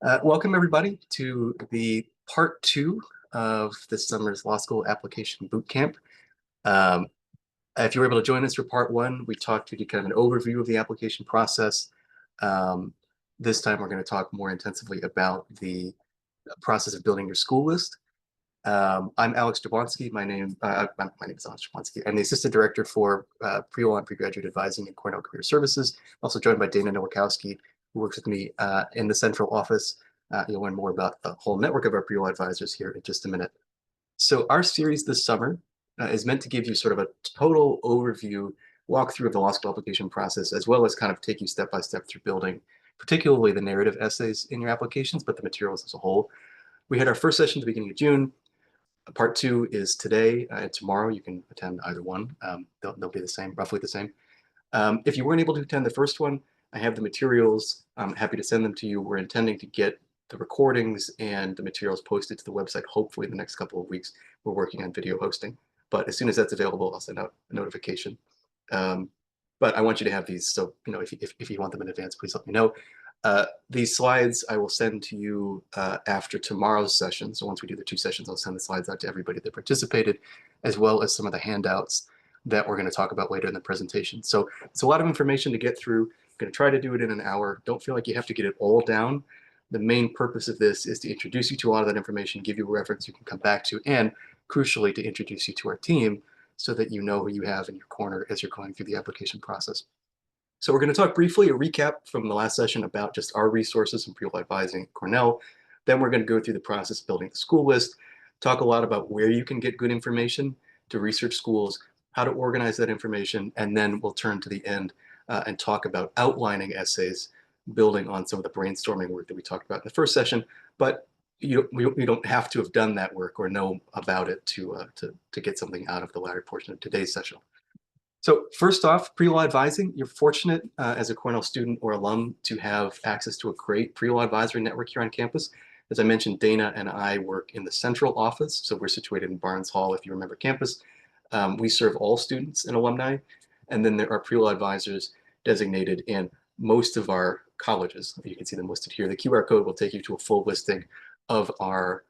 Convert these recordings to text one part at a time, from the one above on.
Welcome everybody to the part two of this summer's law school application boot camp. Um, if you were able to join us for part one, we talked to you kind of an overview of the application process. Um, this time we're going to talk more intensively about the process of building your school list. I'm Alex Jablonski. My name is Alex Jablonski. I'm the Assistant Director for Pre-Law and Pre-Graduate Advising at Cornell Career Services. Also joined by Dana Nowakowski, who works with me in the central office. You'll learn more about the whole network of our pre-law advisors here in just a minute. So our series this summer is meant to give you sort of a total overview, walkthrough of the law school application process, as well as kind of take you step by step through building, particularly the narrative essays in your applications, but the materials as a whole. We had our first session at the beginning of June. Part two is today and tomorrow. You can attend either one. They'll be the same, roughly the same. If you weren't able to attend the first one, I have the materials. I'm happy to send them to you. We're intending to get the recordings and the materials posted to the website, hopefully in the next couple of weeks. We're working on video hosting, but as soon as that's available, I'll send out a notification. But I want you to have these, so if you want them in advance, please let me know. These slides I will send to you after tomorrow's session. So once we do the two sessions, I'll send the slides out to everybody that participated, as well as some of the handouts that we're going to talk about later in the presentation. So it's a lot of information to get through. I'm going to try to do it in an hour. Don't feel like you have to get it all down. The main purpose of this is to introduce you to a lot of that information, give you a reference you can come back to, and crucially, to introduce you to our team so that you know who you have in your corner as you're going through the application process. So we're going to talk briefly, a recap from the last session about just our resources and pre-law advising at Cornell. Then we're going to go through the process of building the school list, talk a lot about where you can get good information to research schools, how to organize that information, and then we'll turn to the end and talk about outlining essays, building on some of the brainstorming work that we talked about in the first session. But you don't have to have done that work or know about it to get something out of the latter portion of today's session. So first off, pre-law advising, you're fortunate as a Cornell student or alum to have access to a great pre-law advisory network here on campus. As I mentioned, Dana and I work in the central office, so we're situated in Barnes Hall, if you remember campus. We serve all students and alumni, and then there are pre-law advisors designated in most of our colleges. You can see them listed here. The QR code will take you to a full listing of our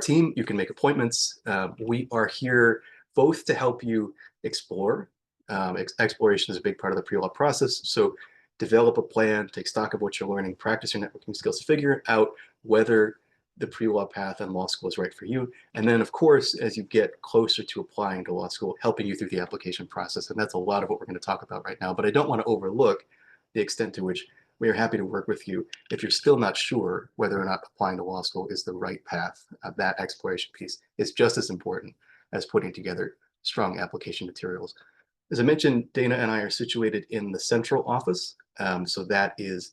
team. You can make appointments. We are here both to help you explore. Exploration is a big part of the pre-law process. So develop a plan, take stock of what you're learning, practice your networking skills, figure out whether the pre-law path and law school is right for you. And then, of course, as you get closer to applying to law school, helping you through the application process. And that's a lot of what we're going to talk about right now. But I don't want to overlook the extent to which we are happy to work with you if you're still not sure whether or not applying to law school is the right path. That exploration piece is just as important as putting together strong application materials. As I mentioned, Dana and I are situated in the central office. So that is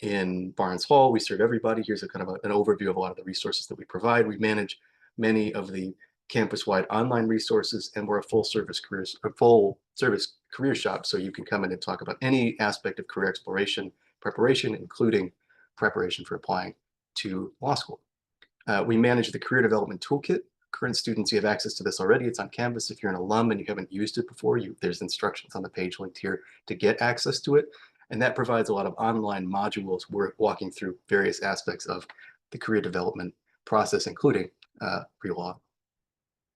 in Barnes Hall. We serve everybody. Here's a kind of an overview of a lot of the resources that we provide. We manage many of the campus-wide online resources, and we're a full service career shop. So you can come in and talk about any aspect of career exploration, preparation, including preparation for applying to law school. We manage the Career Development Toolkit. Current students, you have access to this already. It's on Canvas. If you're an alum and you haven't used it before, there's instructions on the page linked here to get access to it. And that provides a lot of online modules. We're walking through various aspects of the career development process, including pre-law.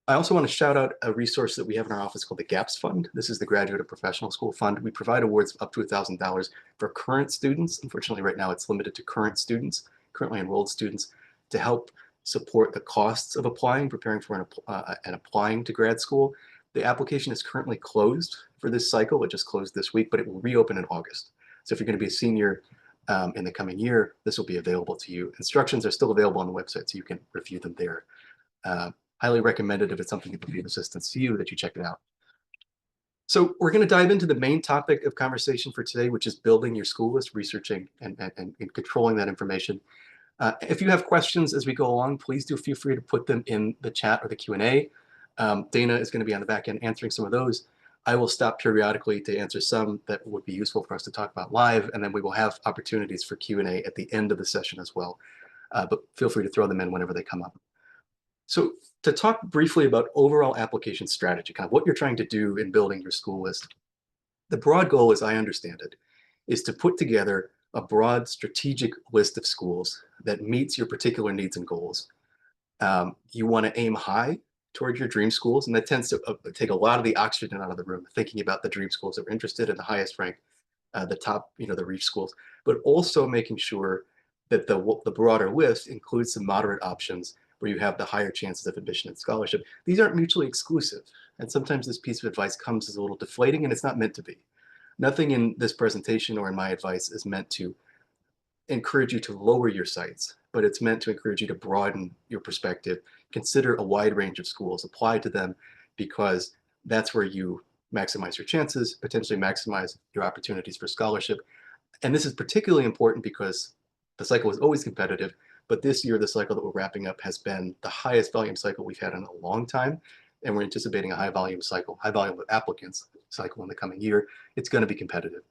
I also want to shout out a resource that we have in our office called the GAPS Fund. This is the Graduate and Professional School Fund. We provide awards up to $1,000 for current students. Unfortunately, right now it's limited to current students, currently enrolled students, to help support the costs of applying, preparing for and applying to grad school. The application is currently closed for this cycle. It just closed this week, but it will reopen in August. So if you're going to be a senior in the coming year, this will be available to you. Instructions are still available on the website, so you can review them there. Highly recommended if it's something that would be of assistance to you that you check it out. So we're going to dive into the main topic of conversation for today, which is building your school list, researching and controlling that information. If you have questions as we go along, please do feel free to put them in the chat or the Q&A. Dana is going to be on the back end answering some of those. I will stop periodically to answer some that would be useful for us to talk about live, and then we will have opportunities for Q&A at the end of the session as well. But feel free to throw them in whenever they come up. So to talk briefly about overall application strategy, kind of what you're trying to do in building your school list, the broad goal, as I understand it, is to put together a broad strategic list of schools that meets your particular needs and goals. You want to aim high toward your dream schools, and that tends to take a lot of the oxygen out of the room, thinking about the dream schools that we're interested in, the highest rank, the top, the reach schools, but also making sure that the broader list includes some moderate options where you have the higher chances of admission and scholarship. These aren't mutually exclusive, and sometimes this piece of advice comes as a little deflating, and it's not meant to be. Nothing in this presentation or in my advice is meant to encourage you to lower your sights, but it's meant to encourage you to broaden your perspective, consider a wide range of schools, apply to them, because that's where you maximize your chances, potentially maximize your opportunities for scholarship. And this is particularly important because the cycle is always competitive, but this year, the cycle that we're wrapping up has been the highest volume cycle we've had in a long time. And we're anticipating a high volume of applicants cycle in the coming year. It's going to be competitive.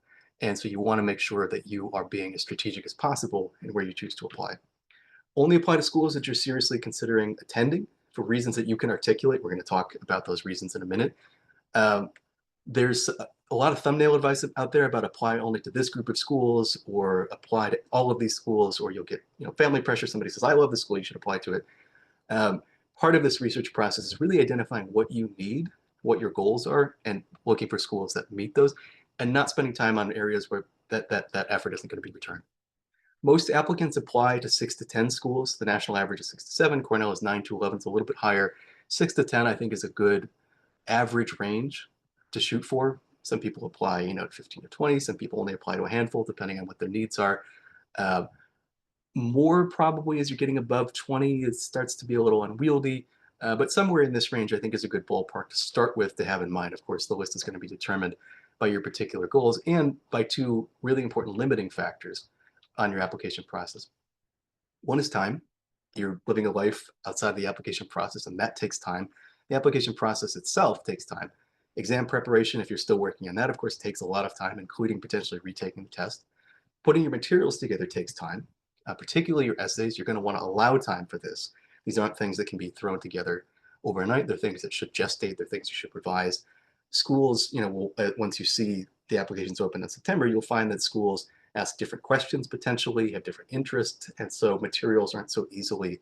And so you want to make sure that you are being as strategic as possible in where you choose to apply. Only apply to schools that you're seriously considering attending for reasons that you can articulate. We're going to talk about those reasons in a minute. There's a lot of thumbnail advice out there about apply only to this group of schools or apply to all of these schools, or you'll get family pressure. Somebody says, I love this school, you should apply to it. Part of this research process is really identifying what you need, what your goals are, and looking for schools that meet those, and not spending time on areas where that effort isn't going to be returned. Most applicants apply to 6 to 10 schools. The national average is 6 to 7. Cornell is 9 to 11, so a little bit higher. 6 to 10, I think, is a good average range to shoot for. Some people apply, at 15 to 20. Some people only apply to a handful, depending on what their needs are. More probably as you're getting above 20, it starts to be a little unwieldy. But somewhere in this range, I think, is a good ballpark to start with, to have in mind. Of course, the list is going to be determined by your particular goals and by two really important limiting factors on your application process. One is time. You're living a life outside of the application process, and that takes time. The application process itself takes time. Exam preparation, if you're still working on that, of course, takes a lot of time, including potentially retaking the test. Putting your materials together takes time, particularly your essays. You're going to want to allow time for this. These aren't things that can be thrown together overnight. They're things that should gestate. They're things you should revise. Schools, once you see the applications open in September, you'll find that schools ask different questions, potentially have different interests, and so materials aren't so easily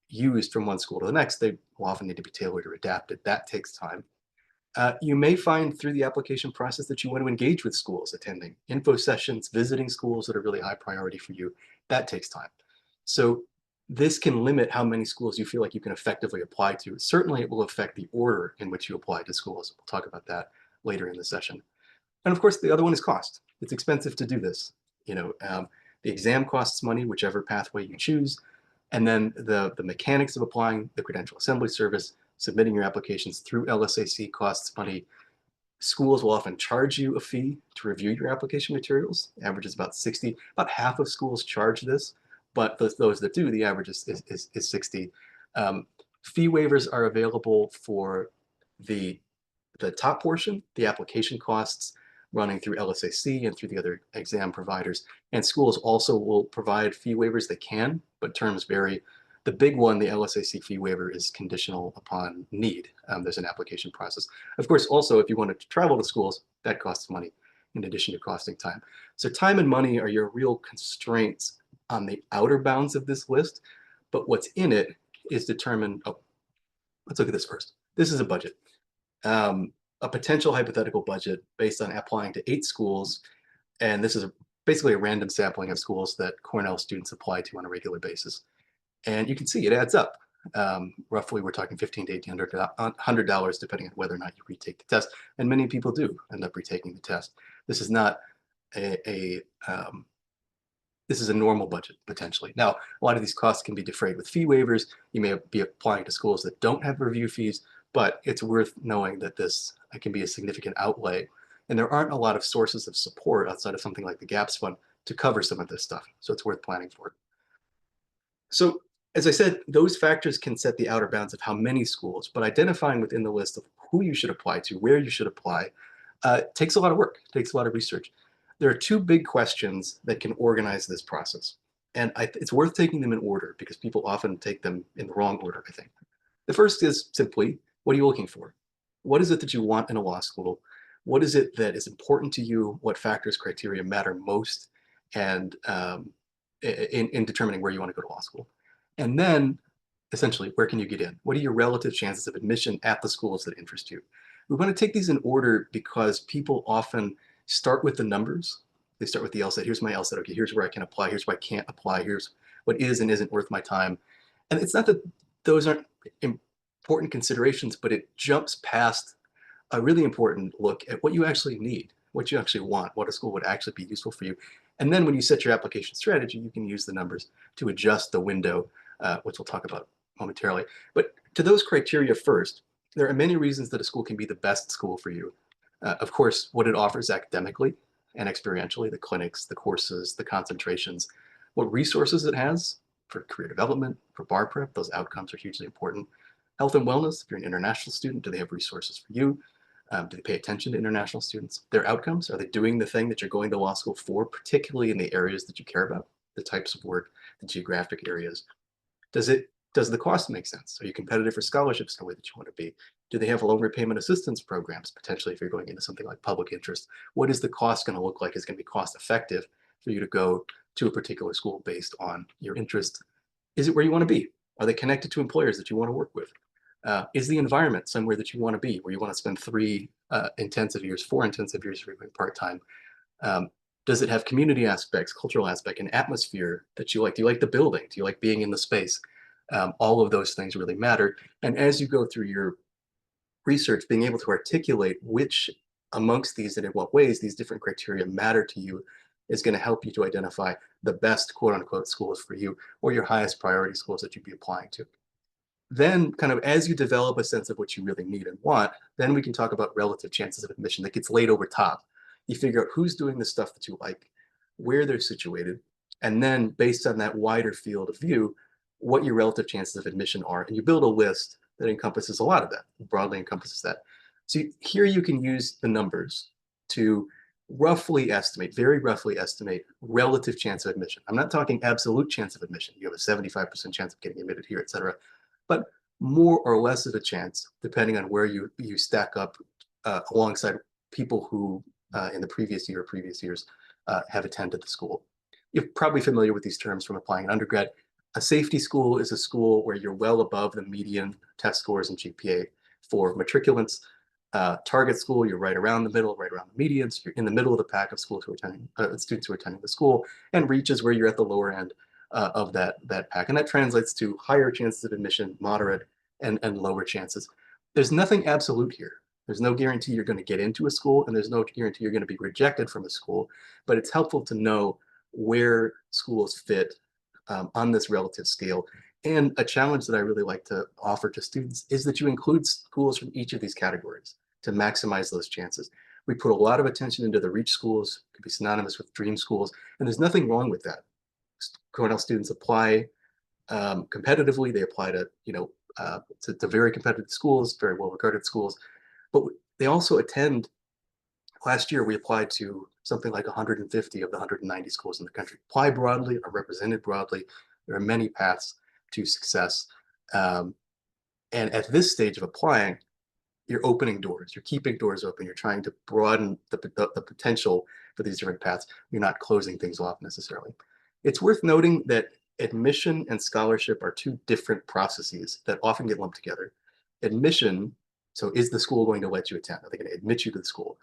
used from one school to the next. They will often need to be tailored or adapted. That takes time. You may find through the application process that you want to engage with schools, attending info sessions, visiting schools that are really high priority for you. That takes time. So this can limit how many schools you feel like you can effectively apply to. Certainly, it will affect the order in which you apply to schools. We'll talk about that later in the session. And of course, the other one is cost. It's expensive to do this. The exam costs money, whichever pathway you choose. And then the mechanics of applying the credential assembly service, submitting your applications through LSAC costs money. Schools will often charge you a fee to review your application materials. The average is about 60. About half of schools charge this, but those that do, the average is 60. Fee waivers are available for the top portion, the application costs, running through LSAC and through the other exam providers. And schools also will provide fee waivers. They can, but terms vary. The big one, the LSAC fee waiver, is conditional upon need. There's an application process. Of course, also, if you wanted to travel to schools, that costs money in addition to costing time. So time and money are your real constraints on the outer bounds of this list, but what's in it is determined. Oh, let's look at this first. This is a budget. A potential hypothetical budget based on applying to 8 schools. And this is basically a random sampling of schools that Cornell students apply to on a regular basis. And you can see it adds up. Roughly, we're talking $1,500 to $1,800, depending on whether or not you retake the test. And many people do end up retaking the test. This is not this is a normal budget, potentially. Now, a lot of these costs can be defrayed with fee waivers. You may be applying to schools that don't have review fees, but it's worth knowing that this can be a significant outlay. And there aren't a lot of sources of support outside of something like the GAPS Fund to cover some of this stuff. So it's worth planning for. So as I said, those factors can set the outer bounds of how many schools, but identifying within the list of who you should apply to, where you should apply, takes a lot of work, takes a lot of research. There are 2 big questions that can organize this process. And it's worth taking them in order because people often take them in the wrong order, I think. The first is simply, what are you looking for? What is it that you want in a law school? What is it that is important to you? What factors, criteria matter most? and in determining where you want to go to law school. And then essentially, where can you get in? What are your relative chances of admission at the schools that interest you? We want to take these in order because people often start with the numbers. They start with the LSAT. Here's my LSAT. Okay, here's where I can apply. Here's where I can't apply. Here's what is and isn't worth my time. And it's not that those aren't important considerations, but it jumps past a really important look at what you actually need, what you actually want, what a school would actually be useful for you. And then when you set your application strategy, you can use the numbers to adjust the window, which we'll talk about momentarily. But to those criteria first, there are many reasons that a school can be the best school for you. Of course, what it offers academically and experientially, the clinics, the courses, the concentrations, what resources it has for career development, for bar prep, those outcomes are hugely important. Health and wellness, if you're an international student, do they have resources for you? Do they pay attention to international students? Their outcomes, are they doing the thing that you're going to law school for, particularly in the areas that you care about, the types of work, the geographic areas? Does the cost make sense? Are you competitive for scholarships in the way that you want to be? Do they have loan repayment assistance programs, potentially if you're going into something like public interest? What is the cost going to look like? Is it going to be cost effective for you to go to a particular school based on your interest? Is it where you want to be? Are they connected to employers that you want to work with? Is the environment somewhere that you want to be, where you want to spend 3 intensive years, 4 intensive years if you're going part-time? Does it have community aspects, cultural aspect, and atmosphere that you like? Do you like the building? Do you like being in the space? All of those things really matter. And as you go through your research, being able to articulate which amongst these and in what ways these different criteria matter to you is going to help you to identify the best quote unquote schools for you, or your highest priority schools that you'd be applying to. Then kind of as you develop a sense of what you really need and want, then we can talk about relative chances of admission that gets laid over top. You figure out who's doing the stuff that you like, where they're situated, and then based on that wider field of view, what your relative chances of admission are. And you build a list that encompasses a lot of that, broadly encompasses that. So here you can use the numbers to roughly estimate, very roughly estimate relative chance of admission. I'm not talking absolute chance of admission. You have a 75% chance of getting admitted here, et cetera, but more or less of a chance, depending on where you stack up alongside people who in the previous year or previous years have attended the school. You're probably familiar with these terms from applying in undergrad. A safety school is a school where you're well above the median test scores and GPA for matriculants. Target school, you're right around the middle, right around the medians. You're in the middle of the pack of schools who are attending, students who are attending the school, and reach is where you're at the lower end of that pack. And that translates to higher chances of admission, moderate, and lower chances. There's nothing absolute here. There's no guarantee you're going to get into a school, and there's no guarantee you're going to be rejected from a school, but it's helpful to know where schools fit on this relative scale. And a challenge that I really like to offer to students is that you include schools from each of these categories to maximize those chances. We put a lot of attention into the reach schools, could be synonymous with dream schools, and there's nothing wrong with that. Cornell students apply competitively. They apply to, to very competitive schools, very well-regarded schools, but they also attend. Last year, we applied to something like 150 of the 190 schools in the country. Apply broadly, are represented broadly. There are many paths to success. And at this stage of applying, you're opening doors, you're keeping doors open, you're trying to broaden the potential for these different paths. You're not closing things off necessarily. It's worth noting that admission and scholarship are 2 different processes that often get lumped together. Admission, so is the school going to let you attend? Are they going to admit you to the school?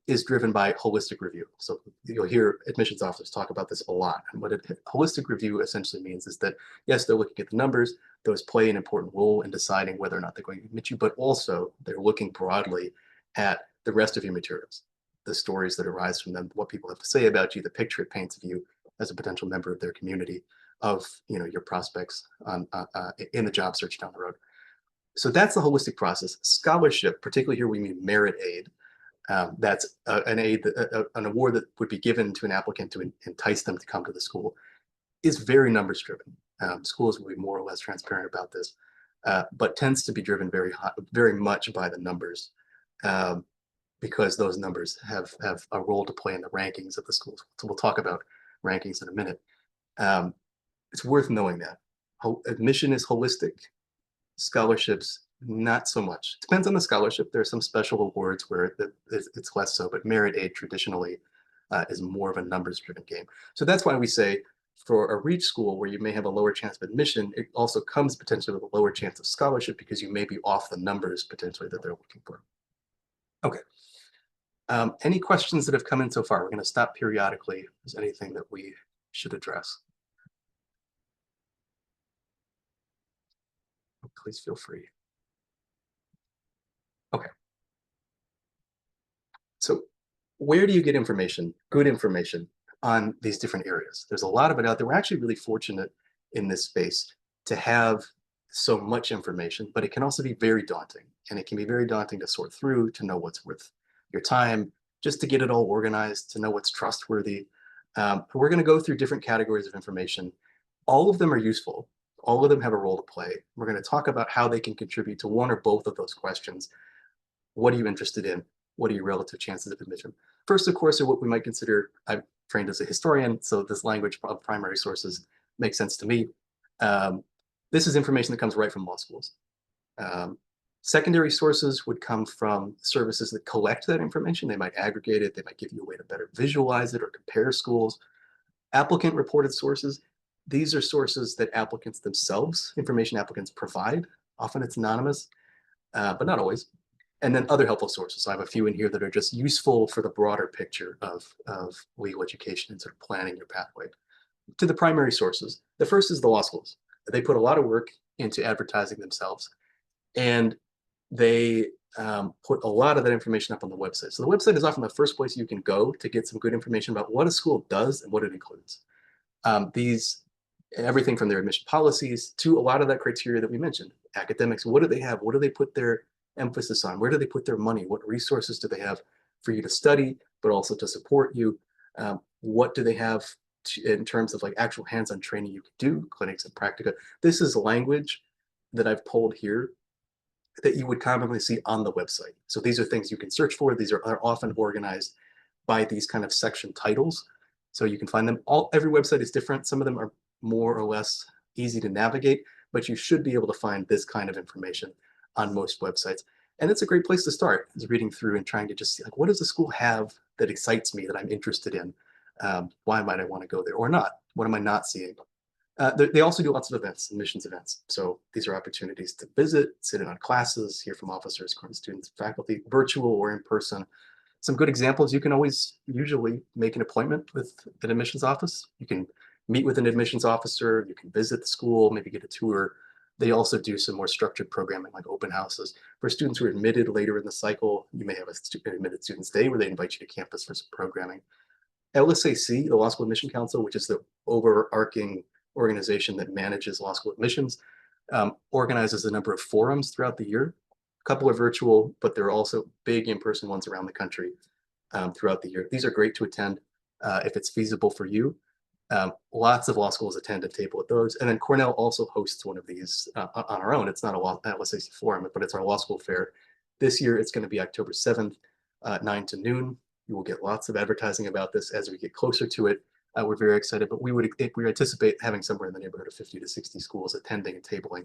Is driven by holistic review. So you'll hear admissions officers talk about this a lot. And what a holistic review essentially means is that, yes, they're looking at the numbers, those play an important role in deciding whether or not they're going to admit you, but also they're looking broadly at the rest of your materials, the stories that arise from them, what people have to say about you, the picture it paints of you as a potential member of their community, of your prospects in the job search down the road. So that's the holistic process. Scholarship, particularly here we mean merit aid. That's an aid, an award that would be given to an applicant to entice them to come to the school, is very numbers driven. Schools will be more or less transparent about this, but tends to be driven very much by the numbers, because those numbers have a role to play in the rankings of the schools. So we'll talk about rankings in a minute. It's worth knowing that. Admission is holistic. Scholarships, not so much. It depends on the scholarship. There are some special awards where it's less so, but merit aid traditionally is more of a numbers-driven game. So that's why we say for a reach school where you may have a lower chance of admission, it also comes potentially with a lower chance of scholarship because you may be off the numbers potentially that they're looking for. Okay. Any questions that have come in so far? We're going to stop periodically if there's anything that we should address. Please feel free. Okay. So where do you get information, good information on these different areas? There's a lot of it out there. We're actually really fortunate in this space to have so much information, but it can also be very daunting. And it can be very daunting to sort through, to know what's worth your time, just to get it all organized, to know what's trustworthy. We're going to go through different categories of information. All of them are useful. All of them have a role to play. We're going to talk about how they can contribute to one or both of those questions. What are you interested in? What are your relative chances of admission? First, of course, are what we might consider, I'm trained as a historian, so this language of primary sources makes sense to me. This is information that comes right from law schools. Secondary sources would come from services that collect that information. They might aggregate it. They might give you a way to better visualize it or compare schools. Applicant reported sources. These are sources that applicants themselves, information applicants provide. Often it's anonymous, but not always. And then other helpful sources. So I have a few in here that are just useful for the broader picture of legal education and sort of planning your pathway. To the primary sources, the first is the law schools. They put a lot of work into advertising themselves, and they put a lot of that information up on the website. So the website is often the first place you can go to get some good information about what a school does and what it includes. Everything from their admission policies to a lot of that criteria that we mentioned. Academics, what do they have? What do they put their emphasis on? Where do they put their money? What resources do they have for you to study, but also to support you? What do they have in terms of like actual hands-on training you can do, clinics and practica? This is language that I've pulled here that you would commonly see on the website. So these are things you can search for. These are often organized by these kind of section titles. So you can find them all. Every website is different. Some of them are more or less easy to navigate, but you should be able to find this kind of information on most websites. And it's a great place to start, is reading through and trying to just see, like, what does the school have that excites me, that I'm interested in? Why might I want to go there or not? What am I not seeing? They also do lots of events, admissions events. So these are opportunities to visit, sit in on classes, hear from officers, current students, faculty, virtual or in person. Some good examples, you can always usually make an appointment with an admissions office. You can meet with an admissions officer, you can visit the school, maybe get a tour. They also do some more structured programming like open houses. For students who are admitted later in the cycle, you may have an admitted students day where they invite you to campus for some programming. LSAC, the Law School Admission Council, which is the overarching organization that manages law school admissions, organizes a number of forums throughout the year. A couple are virtual, but there are also big in-person ones around the country throughout the year. These are great to attend if it's feasible for you. Lots of law schools attend and table at those. And then Cornell also hosts one of these on our own. It's not a LSAC forum, but it's our law school fair. This year, it's going to be October 7th, 9 to noon. You will get lots of advertising about this as we get closer to it. We're very excited, but we anticipate having somewhere in the neighborhood of 50 to 60 schools attending and tabling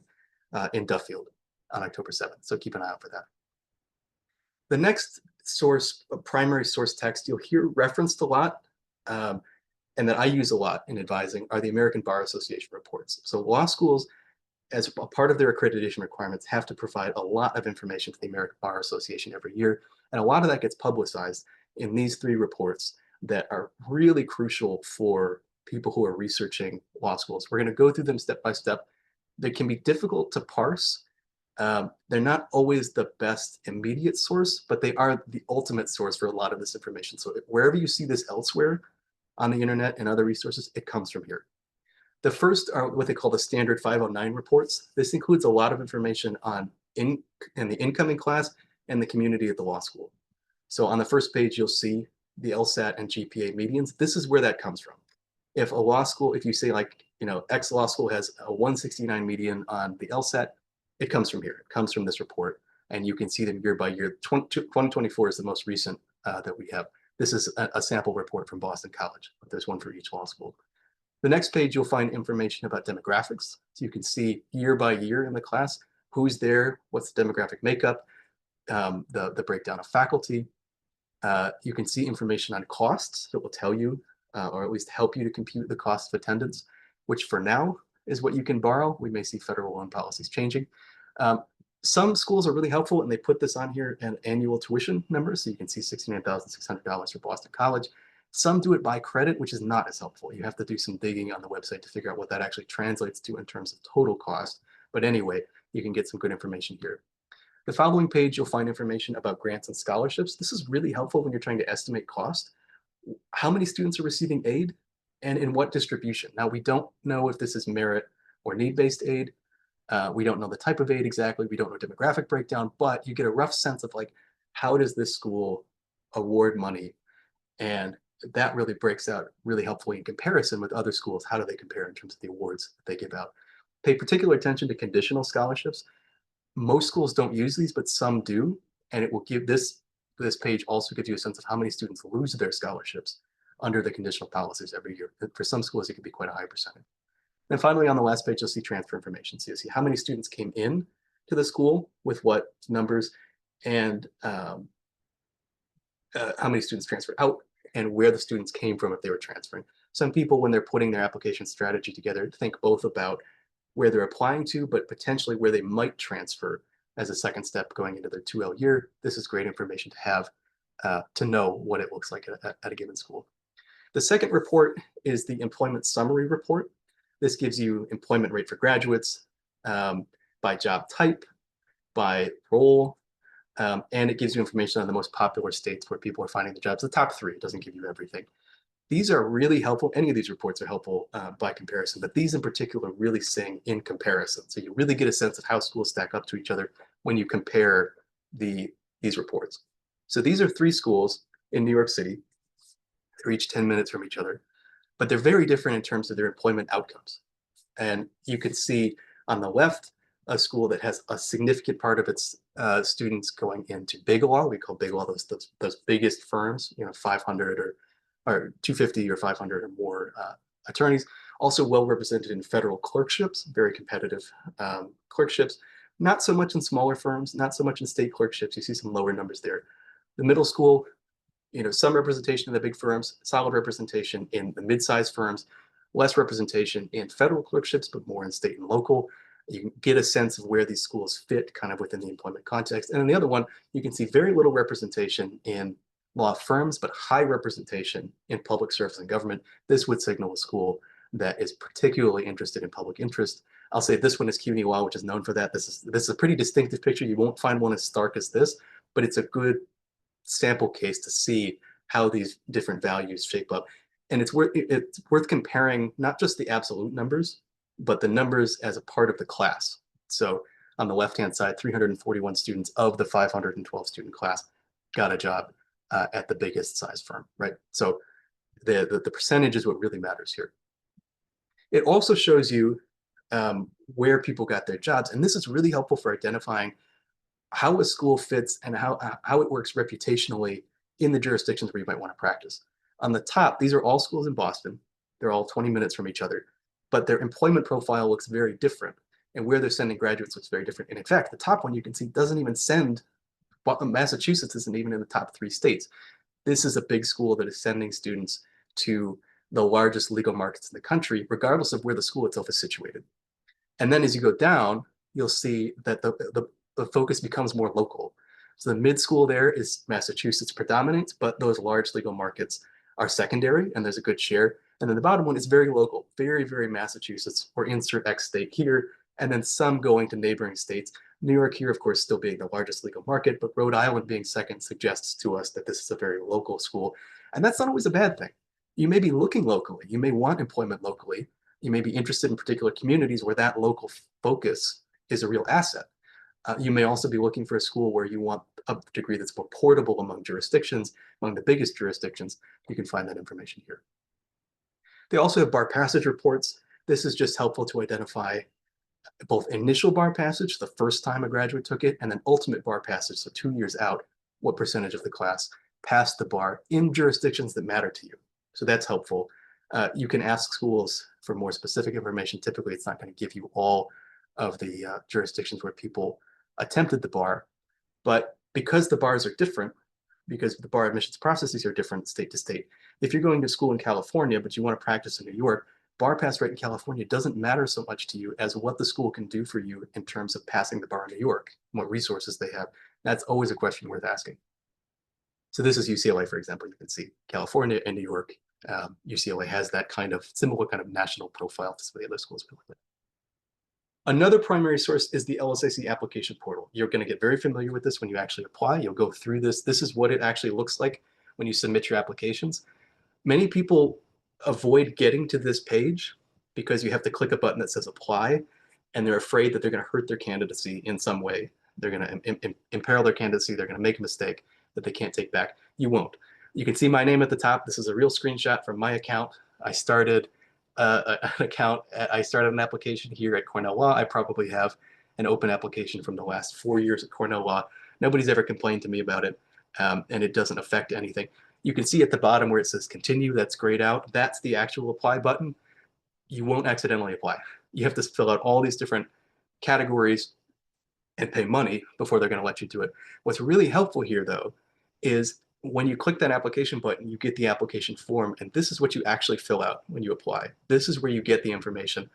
in Duffield on October 7th. So keep an eye out for that. The next source, primary source text, you'll hear referenced a lot, and that I use a lot in advising, are the American Bar Association reports. So law schools, as a part of their accreditation requirements, have to provide a lot of information to the American Bar Association every year. And a lot of that gets publicized in these three reports that are really crucial for people who are researching law schools. We're going to go through them step by step. They can be difficult to parse. They're not always the best immediate source, but they are the ultimate source for a lot of this information. So wherever you see this elsewhere on the internet and other resources, it comes from here. The first are what they call the standard 509 reports. This includes a lot of information on in the incoming class and the community at the law school. So on the first page, you'll see the LSAT and GPA medians. This is where that comes from. If a law school, if you say like, X law school has a 169 median on the LSAT, it comes from here. It comes from this report. And you can see them year by year. 2024 is the most recent that we have. This is a sample report from Boston College. There's one for each law school. The next page, you'll find information about demographics. So you can see year by year in the class, who's there, what's the demographic makeup, the breakdown of faculty. You can see information on costs that will tell you, or at least help you to compute the cost of attendance, which for now is what you can borrow. We may see federal loan policies changing. Some schools are really helpful and they put this on here an annual tuition number. So you can see $69,600 for Boston College. Some do it by credit, which is not as helpful. You have to do some digging on the website to figure out what that actually translates to in terms of total cost. But anyway, you can get some good information here. The following page, you'll find information about grants and scholarships. This is really helpful when you're trying to estimate cost. How many students are receiving aid and in what distribution? Now, we don't know if this is merit or need-based aid. We don't know the type of aid exactly. We don't know demographic breakdown, but you get a rough sense of like, how does this school award money? And that really breaks out really helpfully in comparison with other schools. How do they compare in terms of the awards that they give out? Pay particular attention to conditional scholarships. Most schools don't use these, but some do. And it will give this page also gives you a sense of how many students lose their scholarships under the conditional policies every year. For some schools, it can be quite a high percentage. And finally, on the last page, you'll see transfer information. So you'll see how many students came in to the school with what numbers and how many students transferred out and where the students came from if they were transferring. Some people, when they're putting their application strategy together, think both about where they're applying to, but potentially where they might transfer as a second step going into their 2L year. This is great information to have to know what it looks like at a given school. The second report is the employment summary report. This gives you employment rate for graduates by job type, by role, and it gives you information on the most popular states where people are finding the jobs. The top 3, it doesn't give you everything. These are really helpful. Any of these reports are helpful by comparison, but these in particular really sing in comparison. So you really get a sense of how schools stack up to each other when you compare these reports. So these are 3 schools in New York City. They're each 10 minutes from each other, but they're very different in terms of their employment outcomes. And you can see on the left, a school that has a significant part of its students going into big law. We call big law those biggest firms, 500 or 250 or 500 or more attorneys. Also well represented in federal clerkships, very competitive clerkships. Not so much in smaller firms, not so much in state clerkships. You see some lower numbers there. The middle school, some representation in the big firms, solid representation in the mid-sized firms, less representation in federal clerkships, but more in state and local. You can get a sense of where these schools fit kind of within the employment context. And then the other one, you can see very little representation in law firms, but high representation in public service and government. This would signal a school that is particularly interested in public interest. I'll say this one is CUNY Law, which is known for that. This is a pretty distinctive picture. You won't find one as stark as this, but it's a good sample case to see how these different values shape up. And it's worth comparing not just the absolute numbers, but the numbers as a part of the class. So on the left-hand side, 341 students of the 512 student class got a job at the biggest size firm, right? So the percentage is what really matters here. It also shows you where people got their jobs. And this is really helpful for identifying how a school fits and how it works reputationally in the jurisdictions where you might want to practice. On the top, these are all schools in Boston. They're all 20 minutes from each other, but their employment profile looks very different and where they're sending graduates looks very different. And in fact, the top one you can see doesn't even send, Massachusetts isn't even in the top 3 states. This is a big school that is sending students to the largest legal markets in the country, regardless of where the school itself is situated. And then as you go down, you'll see that the focus becomes more local. So the mid school there is Massachusetts predominant, but those large legal markets are secondary and there's a good share. And then the bottom one is very local, very, very Massachusetts, or insert X state here, and then some going to neighboring states. New York here, of course, still being the largest legal market, but Rhode Island being second suggests to us that this is a very local school. And that's not always a bad thing. You may be looking locally. You may want employment locally. You may be interested in particular communities where that local focus is a real asset. You may also be looking for a school where you want a degree that's more portable among jurisdictions, among the biggest jurisdictions. You can find that information here. They also have bar passage reports. This is just helpful to identify both initial bar passage, the first time a graduate took it, and then ultimate bar passage, so 2 years out, what percentage of the class passed the bar in jurisdictions that matter to you. So that's helpful. You can ask schools for more specific information. Typically, it's not going to give you all of the jurisdictions where people attempted the bar, but because the bars are different, because the bar admissions processes are different state to state. If you're going to school in California, but you want to practice in New York, bar pass rate in California doesn't matter so much to you as what the school can do for you in terms of passing the bar in New York, what resources they have. That's always a question worth asking. So this is UCLA, for example. You can see California and New York. UCLA has that kind of similar kind of national profile to some of the other schools. Another primary source is the LSAC application portal. You're going to get very familiar with this when you actually apply. You'll go through this. This is what it actually looks like when you submit your applications. Many people avoid getting to this page because you have to click a button that says apply, and they're afraid that they're going to hurt their candidacy in some way. They're going to imperil their candidacy. They're going to make a mistake that they can't take back. You won't. You can see my name at the top. This is a real screenshot from my account. I started I started an application here at Cornell Law. I probably have an open application from the last 4 years at Cornell Law. Nobody's ever complained to me about it, and it doesn't affect anything. You can see at the bottom where it says continue, that's grayed out. That's the actual apply button. You won't accidentally apply. You have to fill out all these different categories and pay money before they're going to let you do it. What's really helpful here, though, is when you click that application button, you get the application form, and this is what you actually fill out when you apply. This is where you get the information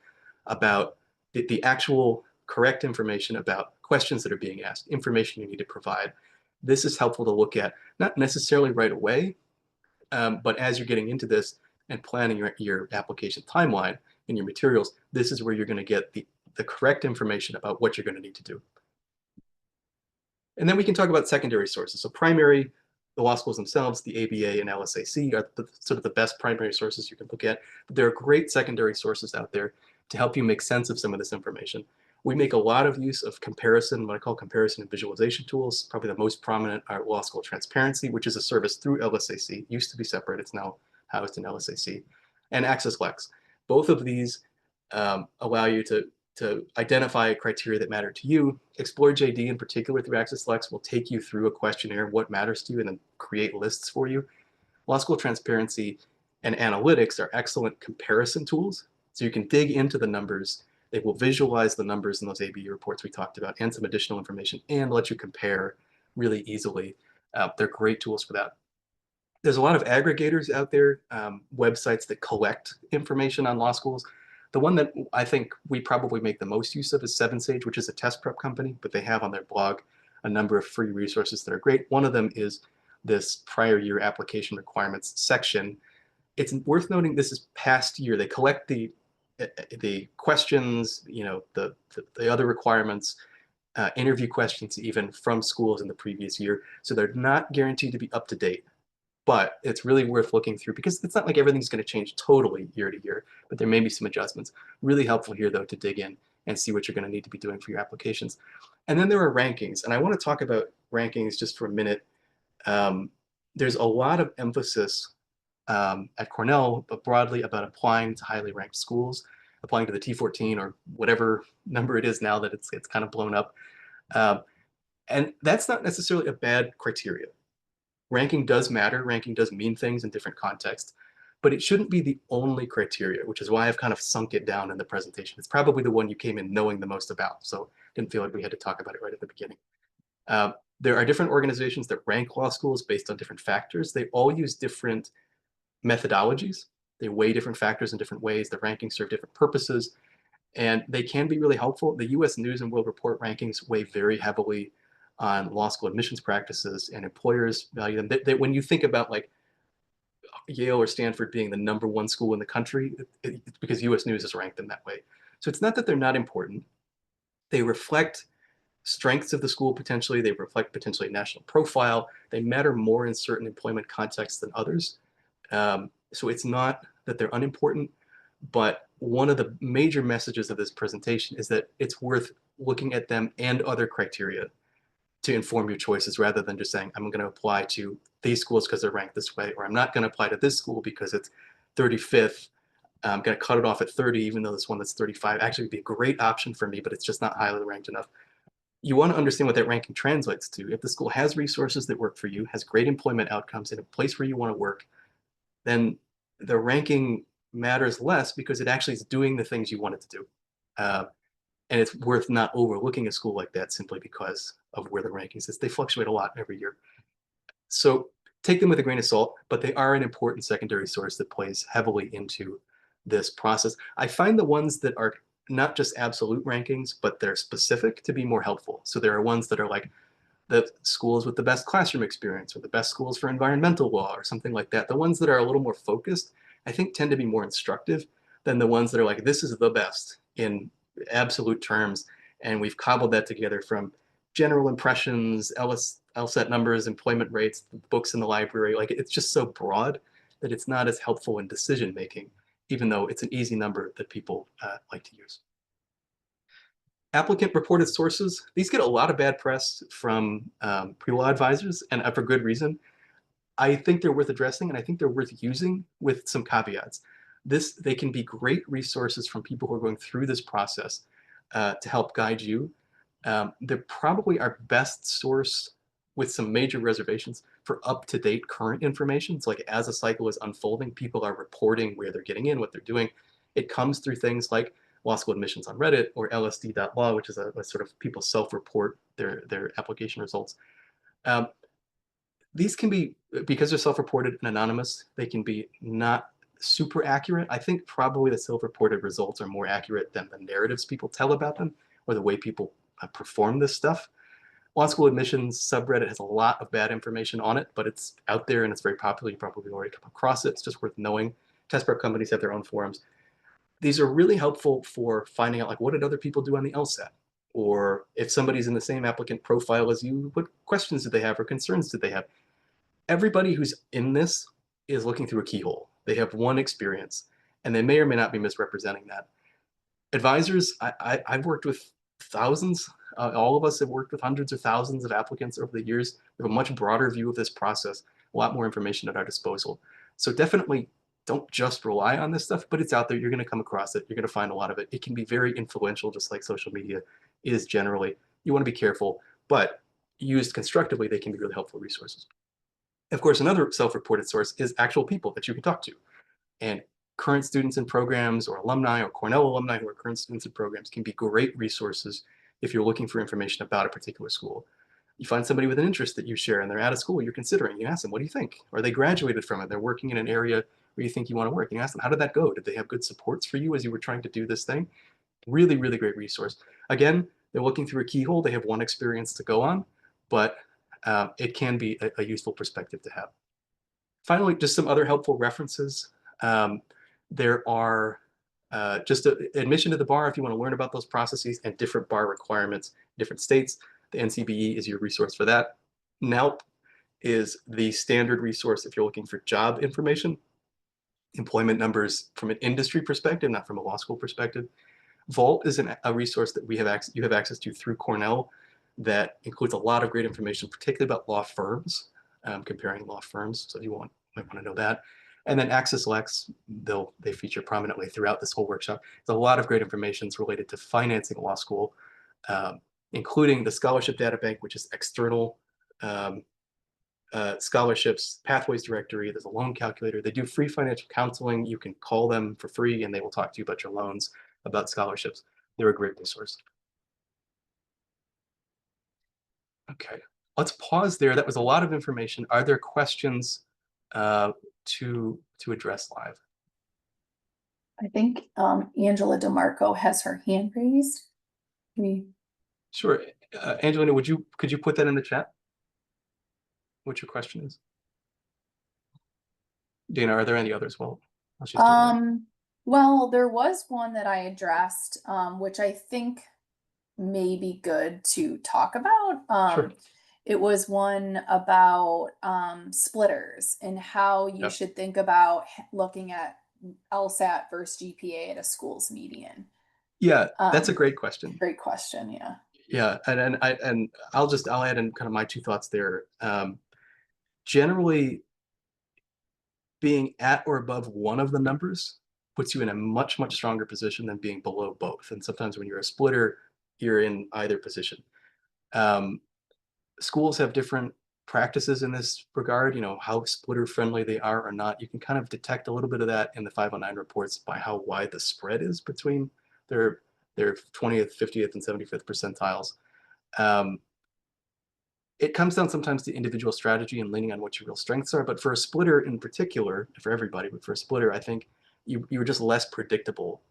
about the actual correct information about questions that are being asked, information you need to provide. This is helpful to look at, not necessarily right away, but as you're getting into this and planning your application timeline and your materials, this is where you're going to get the correct information about what you're going to need to do. And then we can talk about secondary sources. So primary, the law schools themselves, the ABA and LSAC are sort of the best primary sources you can look at. But there are great secondary sources out there to help you make sense of some of this information. We make a lot of use of comparison, what I call comparison and visualization tools. Probably the most prominent are Law School Transparency, which is a service through LSAC. It used to be separate. It's now housed in LSAC. And AccessLex. Both of these allow you to identify a criteria that matter to you. Explore JD in particular through AccessLex will take you through a questionnaire, what matters to you, and then create lists for you. Law School Transparency and Analytics are excellent comparison tools. So you can dig into the numbers. They will visualize the numbers in those ABE reports we talked about and some additional information and let you compare really easily. They're great tools for that. There's a lot of aggregators out there, websites that collect information on law schools. The one that I think we probably make the most use of is Seven Sage, which is a test prep company, but they have on their blog a number of free resources that are great. One of them is this prior year application requirements section. It's worth noting this is past year. They collect the questions, the other requirements, interview questions even from schools in the previous year. So they're not guaranteed to be up to date. But it's really worth looking through because it's not like everything's going to change totally year to year, but there may be some adjustments. Really helpful here, though, to dig in and see what you're going to need to be doing for your applications. And then there are rankings, and I want to talk about rankings just for a minute. There's a lot of emphasis at Cornell, but broadly about applying to highly ranked schools, applying to the T14 or whatever number it is now that it's kind of blown up. And that's not necessarily a bad criteria. Ranking does matter. Ranking does mean things in different contexts, but it shouldn't be the only criteria, which is why I've kind of sunk it down in the presentation. It's probably the one you came in knowing the most about, so didn't feel like we had to talk about it right at the beginning. There are different organizations that rank law schools based on different factors. They all use different methodologies. They weigh different factors in different ways. The rankings serve different purposes, and they can be really helpful. The U.S. News and World Report rankings weigh very heavily on law school admissions practices, and employers value them. When you think about like Yale or Stanford being the #1 school in the country, it's because U.S. News has ranked them that way. So it's not that they're not important. They reflect strengths of the school potentially. They reflect potentially national profile. They matter more in certain employment contexts than others. So it's not that they're unimportant, but one of the major messages of this presentation is that it's worth looking at them and other criteria to inform your choices rather than just saying, I'm going to apply to these schools because they're ranked this way, or I'm not going to apply to this school because it's 35th. I'm going to cut it off at 30, even though this one that's 35 actually would be a great option for me, but it's just not highly ranked enough. You want to understand what that ranking translates to. If the school has resources that work for you, has great employment outcomes in a place where you want to work, then the ranking matters less because it actually is doing the things you want it to do. And it's worth not overlooking a school like that simply because of where the rankings is. They fluctuate a lot every year. So take them with a grain of salt, but they are an important secondary source that plays heavily into this process. I find the ones that are not just absolute rankings, but they're specific to be more helpful. So there are ones that are like the schools with the best classroom experience or the best schools for environmental law or something like that. The ones that are a little more focused, I think tend to be more instructive than the ones that are like, this is the best in absolute terms. And we've cobbled that together from general impressions, LSAT numbers, employment rates, books in the library. Like it's just so broad that it's not as helpful in decision making, even though it's an easy number that people like to use. Applicant reported sources, these get a lot of bad press from pre-law advisors, and for good reason. I think they're worth addressing, and I think they're worth using with some caveats. They can be great resources from people who are going through this process to help guide you. They're probably our best source with some major reservations for up-to-date current information. It's like as a cycle is unfolding, people are reporting where they're getting in, what they're doing. It comes through things like law school admissions on Reddit or lsd.law, which is a sort of people self-report their application results. These can be, because they're self-reported and anonymous, they can be not super accurate. I think probably the self-reported results are more accurate than the narratives people tell about them or the way people perform this stuff. Law school admissions subreddit has a lot of bad information on it, but it's out there and it's very popular. You probably already come across it. It's just worth knowing. Test prep companies have their own forums. These are really helpful for finding out like what did other people do on the LSAT? Or if somebody's in the same applicant profile as you, what questions did they have or concerns did they have? Everybody who's in this is looking through a keyhole. They have one experience, and they may or may not be misrepresenting that. Advisors, I've worked with thousands. All of us have worked with hundreds or thousands of applicants over the years. We have a much broader view of this process, a lot more information at our disposal. So definitely don't just rely on this stuff, but it's out there. You're going to come across it. You're going to find a lot of it. It can be very influential, just like social media is generally. You want to be careful, but used constructively, they can be really helpful resources. Of course, another self-reported source is actual people that you can talk to. And current students in programs or alumni or Cornell alumni who are current students in programs can be great resources if you're looking for information about a particular school. You find somebody with an interest that you share and they're at a school you're considering. You ask them, what do you think? Or they graduated from it. They're working in an area where you think you want to work. You ask them, how did that go? Did they have good supports for you as you were trying to do this thing? Really, really great resource. Again, they're looking through a keyhole. They have one experience to go on, but it can be a useful perspective to have. Finally, just some other helpful references. There are just admission to the bar if you want to learn about those processes and different bar requirements in different states. The NCBE is your resource for that. NALP is the standard resource if you're looking for job information, employment numbers from an industry perspective, not from a law school perspective. Vault is a resource that you have access to through Cornell that includes a lot of great information, particularly about law firms, comparing law firms. So you might want to know that. And then Access Lex, they feature prominently throughout this whole workshop. There's a lot of great information related to financing law school, including the Scholarship Data Bank, which is external scholarships, pathways directory. There's a loan calculator. They do free financial counseling. You can call them for free and they will talk to you about your loans, about scholarships. They're a great resource. Okay, let's pause there. That was a lot of information. Are there questions to address live? I think Angela DeMarco has her hand raised. Sure. Angelina, could you put that in the chat? What your question is? Dana, are there any others? Well, well, there was one that I addressed, which I think may be good to talk about. Sure. It was one about splitters and how you should think about looking at LSAT versus GPA at a school's median. Yeah, that's a great question. Great question, yeah. Yeah, and I'll add in kind of my two thoughts there. Generally, being at or above one of the numbers puts you in a much, much stronger position than being below both. And sometimes when you're a splitter, you're in either position. Schools have different practices in this regard, how splitter friendly they are or not. You can kind of detect a little bit of that in the 509 reports by how wide the spread is between their 20th, 50th, and 75th percentiles. it comes down sometimes to individual strategy and leaning on what your real strengths are. But for a splitter in particular, for everybody, but for a splitter, I think you were just less predictable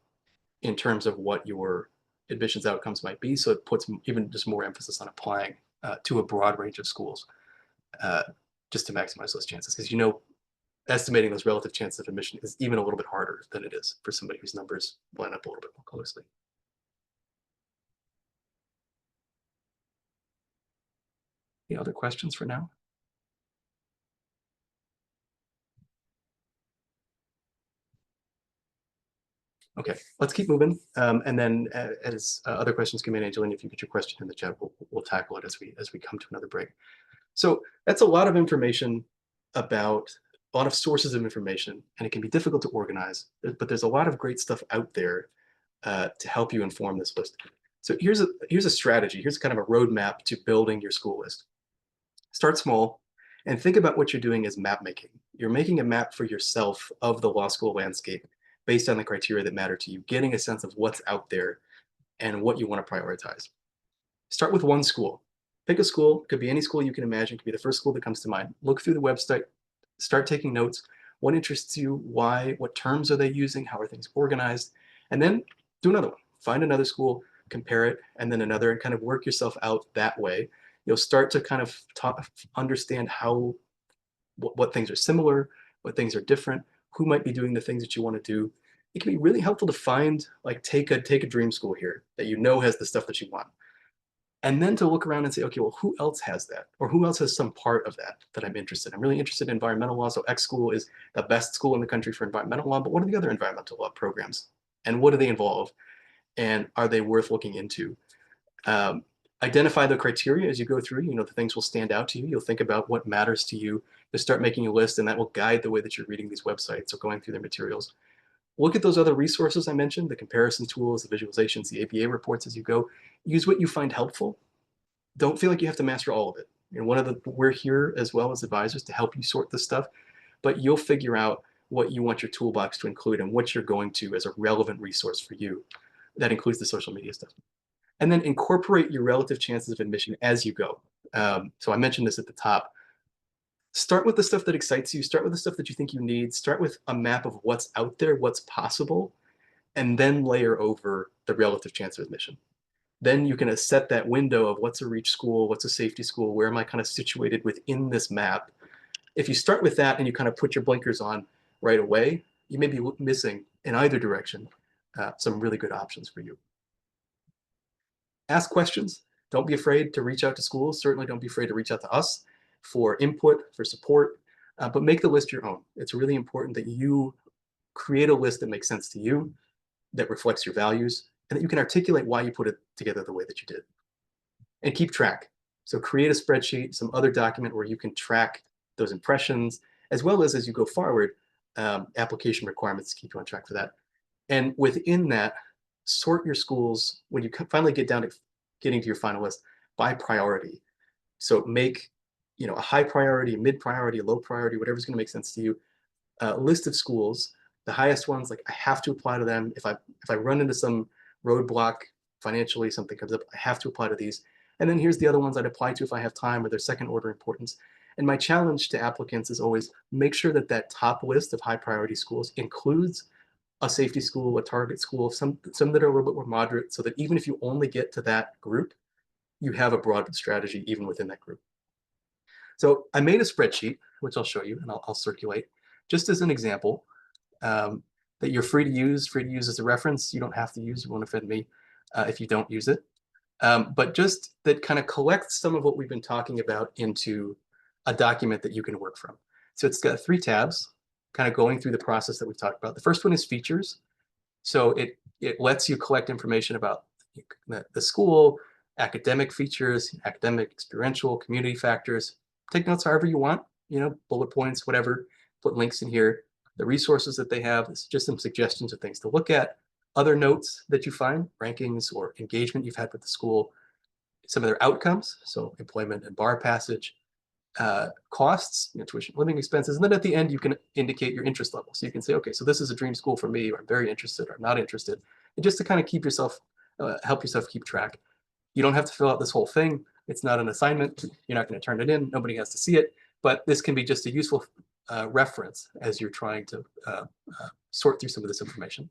in terms of what your admissions outcomes might be. So it puts even just more emphasis on applying to a broad range of schools uh, just to maximize those chances. Because estimating those relative chances of admission is even a little bit harder than it is for somebody whose numbers line up a little bit more closely. Any other questions for now? Okay, let's keep moving. And then as other questions come in, Angelina, if you get your question in the chat, we'll tackle it as we come to another break. So that's a lot of information about a lot of sources of information, and it can be difficult to organize, but there's a lot of great stuff out there to help you inform this list. So here's a strategy. Here's kind of a roadmap to building your school list. Start small and think about what you're doing as map making. You're making a map for yourself of the law school landscape based on the criteria that matter to you, getting a sense of what's out there and what you want to prioritize. Start with one school. Pick a school. It could be any school you can imagine. It could be the first school that comes to mind. Look through the website. Start taking notes. What interests you? Why? What terms are they using? How are things organized? And then do another one. Find another school, compare it, and then another, and kind of work yourself out that way. You'll start to kind of understand what things are similar, what things are different, who might be doing the things that you want to do. It can be really helpful to find, like, take a dream school here that you know has the stuff that you want. And then to look around and say, okay, well, who else has that? Or who else has some part of that I'm interested in? I'm really interested in environmental law. So X school is the best school in the country for environmental law, but what are the other environmental law programs? And what do they involve? And are they worth looking into? Identify the criteria as you go through. The things will stand out to you. You'll think about what matters to you. You'll start making a list, and that will guide the way that you're reading these websites or going through their materials. Look at those other resources I mentioned, the comparison tools, the visualizations, the ABA reports as you go. Use what you find helpful. Don't feel like you have to master all of it. We're here as well as advisors to help you sort this stuff, but you'll figure out what you want your toolbox to include and what you're going to as a relevant resource for you. That includes the social media stuff. And then incorporate your relative chances of admission as you go. So I mentioned this at the top. Start with the stuff that excites you. Start with the stuff that you think you need. Start with a map of what's out there, what's possible, and then layer over the relative chance of admission. Then you can set that window of what's a reach school, what's a safety school, where am I kind of situated within this map. If you start with that and you kind of put your blinkers on right away, you may be missing in either direction some really good options for you. Ask questions. Don't be afraid to reach out to schools. Certainly don't be afraid to reach out to us for input, for support, but make the list your own. It's really important that you create a list that makes sense to you, that reflects your values, and that you can articulate why you put it together the way that you did. And keep track. So create a spreadsheet, some other document where you can track those impressions, as well as you go forward, application requirements to keep you on track for that. And within that, sort your schools when you finally get down to getting to your final list by priority. So make a high priority, a mid priority, a low priority, whatever's going to make sense to you. List of schools, the highest ones, like I have to apply to them. If I run into some roadblock financially, something comes up, I have to apply to these. And then here's the other ones I'd apply to if I have time or they're second order importance. And my challenge to applicants is always make sure that top list of high priority schools includes a safety school, a target school, some that are a little bit more moderate, so that even if you only get to that group, you have a broad strategy even within that group. So I made a spreadsheet, which I'll show you and I'll circulate, just as an example that you're free to use as a reference. You don't have to use, you won't offend me if you don't use it. But just that kind of collects some of what we've been talking about into a document that you can work from. So it's got 3 tabs, kind of going through the process that we've talked about. The first one is features. So it lets you collect information about the school, academic features, academic, experiential, community factors. Take notes however you want, bullet points, whatever, put links in here. The resources that they have, it's just some suggestions of things to look at. Other notes that you find, rankings or engagement you've had with the school, some of their outcomes, so employment and bar passage, costs, tuition, living expenses, and then at the end you can indicate your interest level. So you can say, okay, so this is a dream school for me, or I'm very interested, or I'm not interested, and just to kind of keep yourself, help yourself keep track. You don't have to fill out this whole thing. It's not an assignment. You're not going to turn it in. Nobody has to see it. But this can be just a useful reference as you're trying to sort through some of this information.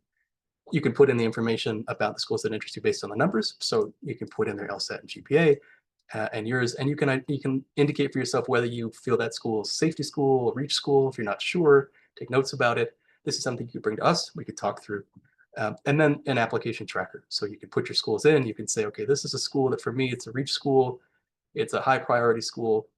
You can put in the information about the schools that interest you based on the numbers. So you can put in their LSAT and GPA and yours, and you can indicate for yourself whether you feel that school is safety school or reach school. If you're not sure, take notes about it. This is something you could bring to us. We could talk through. And then an application tracker. So you can put your schools in. You can say, okay, this is a school that for me, it's a reach school. It's a high priority school.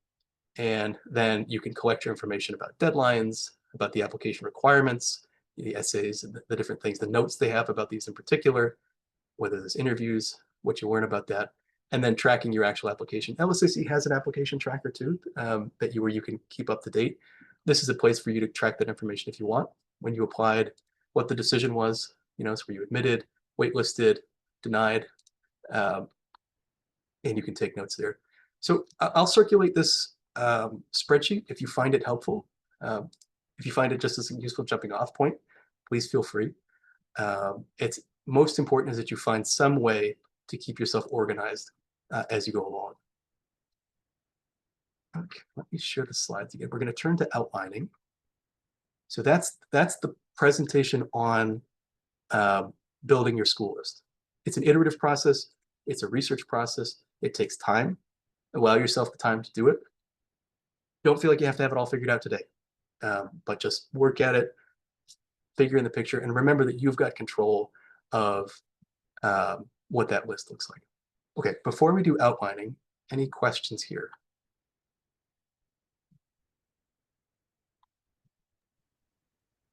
And then you can collect your information about deadlines, about the application requirements, the essays, the different things, the notes they have about these in particular, whether there's interviews, what you learn about that, and then tracking your actual application. LSAC has an application tracker too, where you can keep up to date. This is a place for you to track that information if you want. When you applied, what the decision was, so were you admitted, waitlisted, denied, and you can take notes there. So I'll circulate this spreadsheet if you find it helpful. If you find it just as a useful jumping off point, please feel free. It's most important is that you find some way to keep yourself organized as you go along. Okay, let me share the slides again. We're going to turn to outlining. So that's the presentation on building your school list. It's an iterative process. It's a research process. It takes time. Allow yourself the time to do it. Don't feel like you have to have it all figured out today, but just work at it, figure in the picture, and remember that you've got control of what that list looks like. Okay, before we do outlining, any questions here?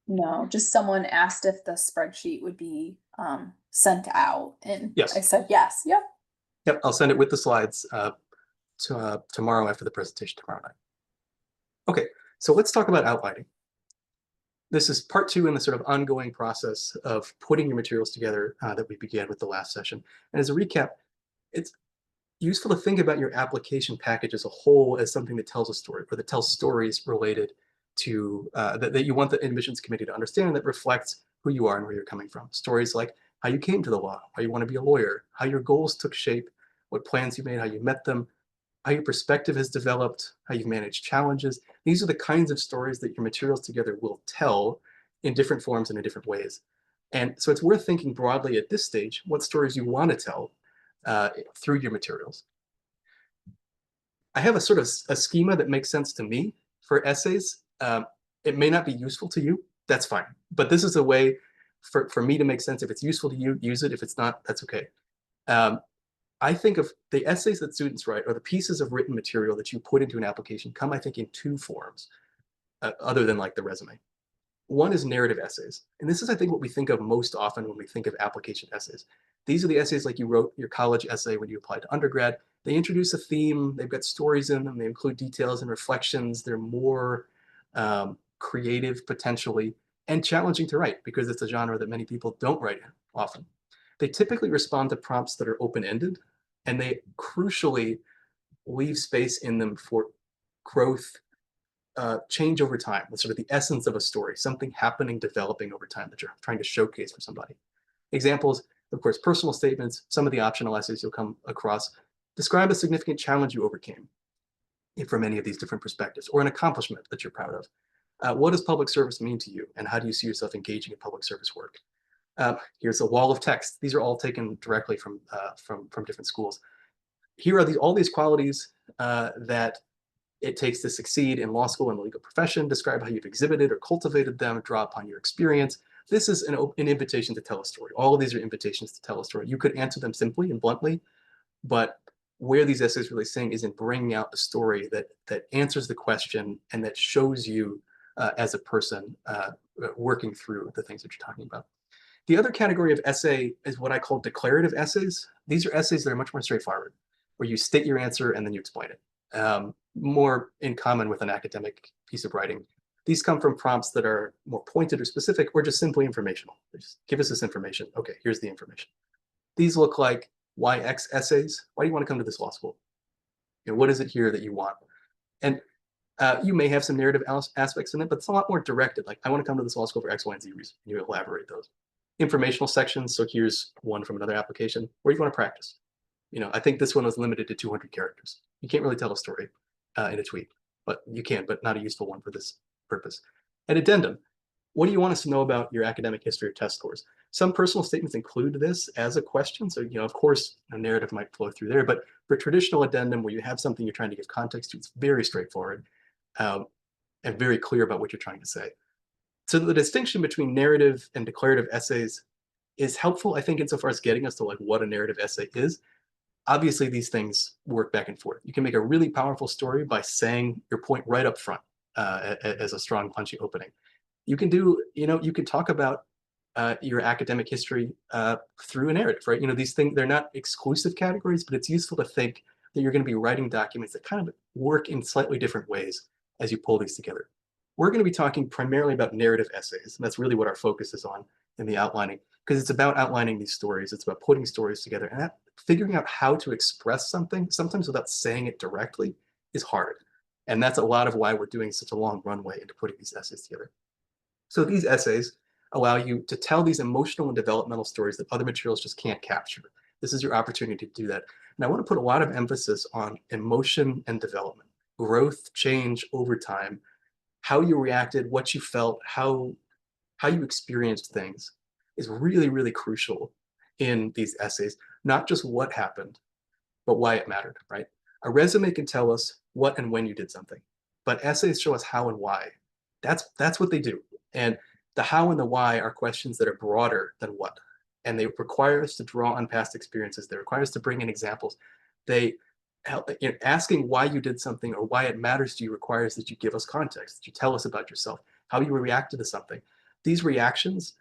No, just someone asked if the spreadsheet would be sent out, and Yes. I said yes. Yep. Yep, I'll send it with the slides tomorrow after the presentation tomorrow night. Okay, so let's talk about outlining. This is part 2 in the sort of ongoing process of putting your materials together that we began with the last session. And as a recap, it's useful to think about your application package as a whole as something that tells a story, or that tells stories related to that you want the admissions committee to understand, and that reflects who you are and where you're coming from. Stories like how you came to the law, why you want to be a lawyer, how your goals took shape, what plans you made, how you met them, how your perspective has developed, how you've managed challenges. These are the kinds of stories that your materials together will tell in different forms and in different ways. And so it's worth thinking broadly at this stage what stories you want to tell through your materials. I have a sort of a schema that makes sense to me for essays. It may not be useful to you, that's fine. But this is a way for me to make sense. If it's useful to you, use it. If it's not, that's okay. I think of the essays that students write, or the pieces of written material that you put into an application, come, I think, in 2 forms, other than like the resume. One is narrative essays. And this is, I think, what we think of most often when we think of application essays. These are the essays like you wrote your college essay when you applied to undergrad. They introduce a theme, they've got stories in them, they include details and reflections. They're more creative potentially, and challenging to write because it's a genre that many people don't write in often. They typically respond to prompts that are open-ended, and they crucially leave space in them for growth, change over time. That's sort of the essence of a story, something happening, developing over time that you're trying to showcase for somebody. Examples, of course, personal statements, some of the optional essays you'll come across, describe a significant challenge you overcame from any of these different perspectives, or an accomplishment that you're proud of. What does public service mean to you, and how do you see yourself engaging in public service work? Here's a wall of text. These are all taken directly from different schools. Here are all these qualities that it takes to succeed in law school and the legal profession. Describe how you've exhibited or cultivated them. Draw upon your experience. This is an invitation to tell a story. All of these are invitations to tell a story. You could answer them simply and bluntly, but where these essays really sing is in bringing out a story that answers the question and that shows you as a person working through the things that you're talking about. The other category of essay is what I call declarative essays. These are essays that are much more straightforward, where you state your answer and then you explain it. More in common with an academic piece of writing. These come from prompts that are more pointed or specific, or just simply informational. Just give us this information. Okay, here's the information. These look like why X essays. Why do you want to come to this law school? What is it here that you want? And you may have some narrative aspects in it, but it's a lot more directed. Like, I want to come to this law school for X, Y, and Z reason. You elaborate those. Informational sections. So here's one from another application. Where do you want to practice? I think this one was limited to 200 characters. You can't really tell a story in a tweet, but you can, but not a useful one for this purpose. An addendum. What do you want us to know about your academic history or test scores? Some personal statements include this as a question. So, of course, a narrative might flow through there, but for traditional addendum where you have something you're trying to give context to, it's very straightforward and very clear about what you're trying to say. So the distinction between narrative and declarative essays is helpful, I think, insofar as getting us to like what a narrative essay is. Obviously, these things work back and forth. You can make a really powerful story by saying your point right up front as a strong, punchy opening. You can do, you can talk about your academic history through a narrative, right? These things, they're not exclusive categories, but it's useful to think that you're going to be writing documents that kind of work in slightly different ways as you pull these together. We're going to be talking primarily about narrative essays, and that's really what our focus is on in the outlining, because it's about outlining these stories. It's about putting stories together, and figuring out how to express something, sometimes without saying it directly, is hard. And that's a lot of why we're doing such a long runway into putting these essays together. So these essays allow you to tell these emotional and developmental stories that other materials just can't capture. This is your opportunity to do that. And I want to put a lot of emphasis on emotion and development, growth, change over time, how you reacted, what you felt, how you experienced things is really, really crucial in these essays, not just what happened, but why it mattered, right? A resume can tell us what and when you did something, but essays show us how and why. That's what they do. And the how and the why are questions that are broader than what. And they require us to draw on past experiences. They require us to bring in examples. They help, asking why you did something or why it matters to you requires that you give us context, that you tell us about yourself, how you reacted to something. These reactions,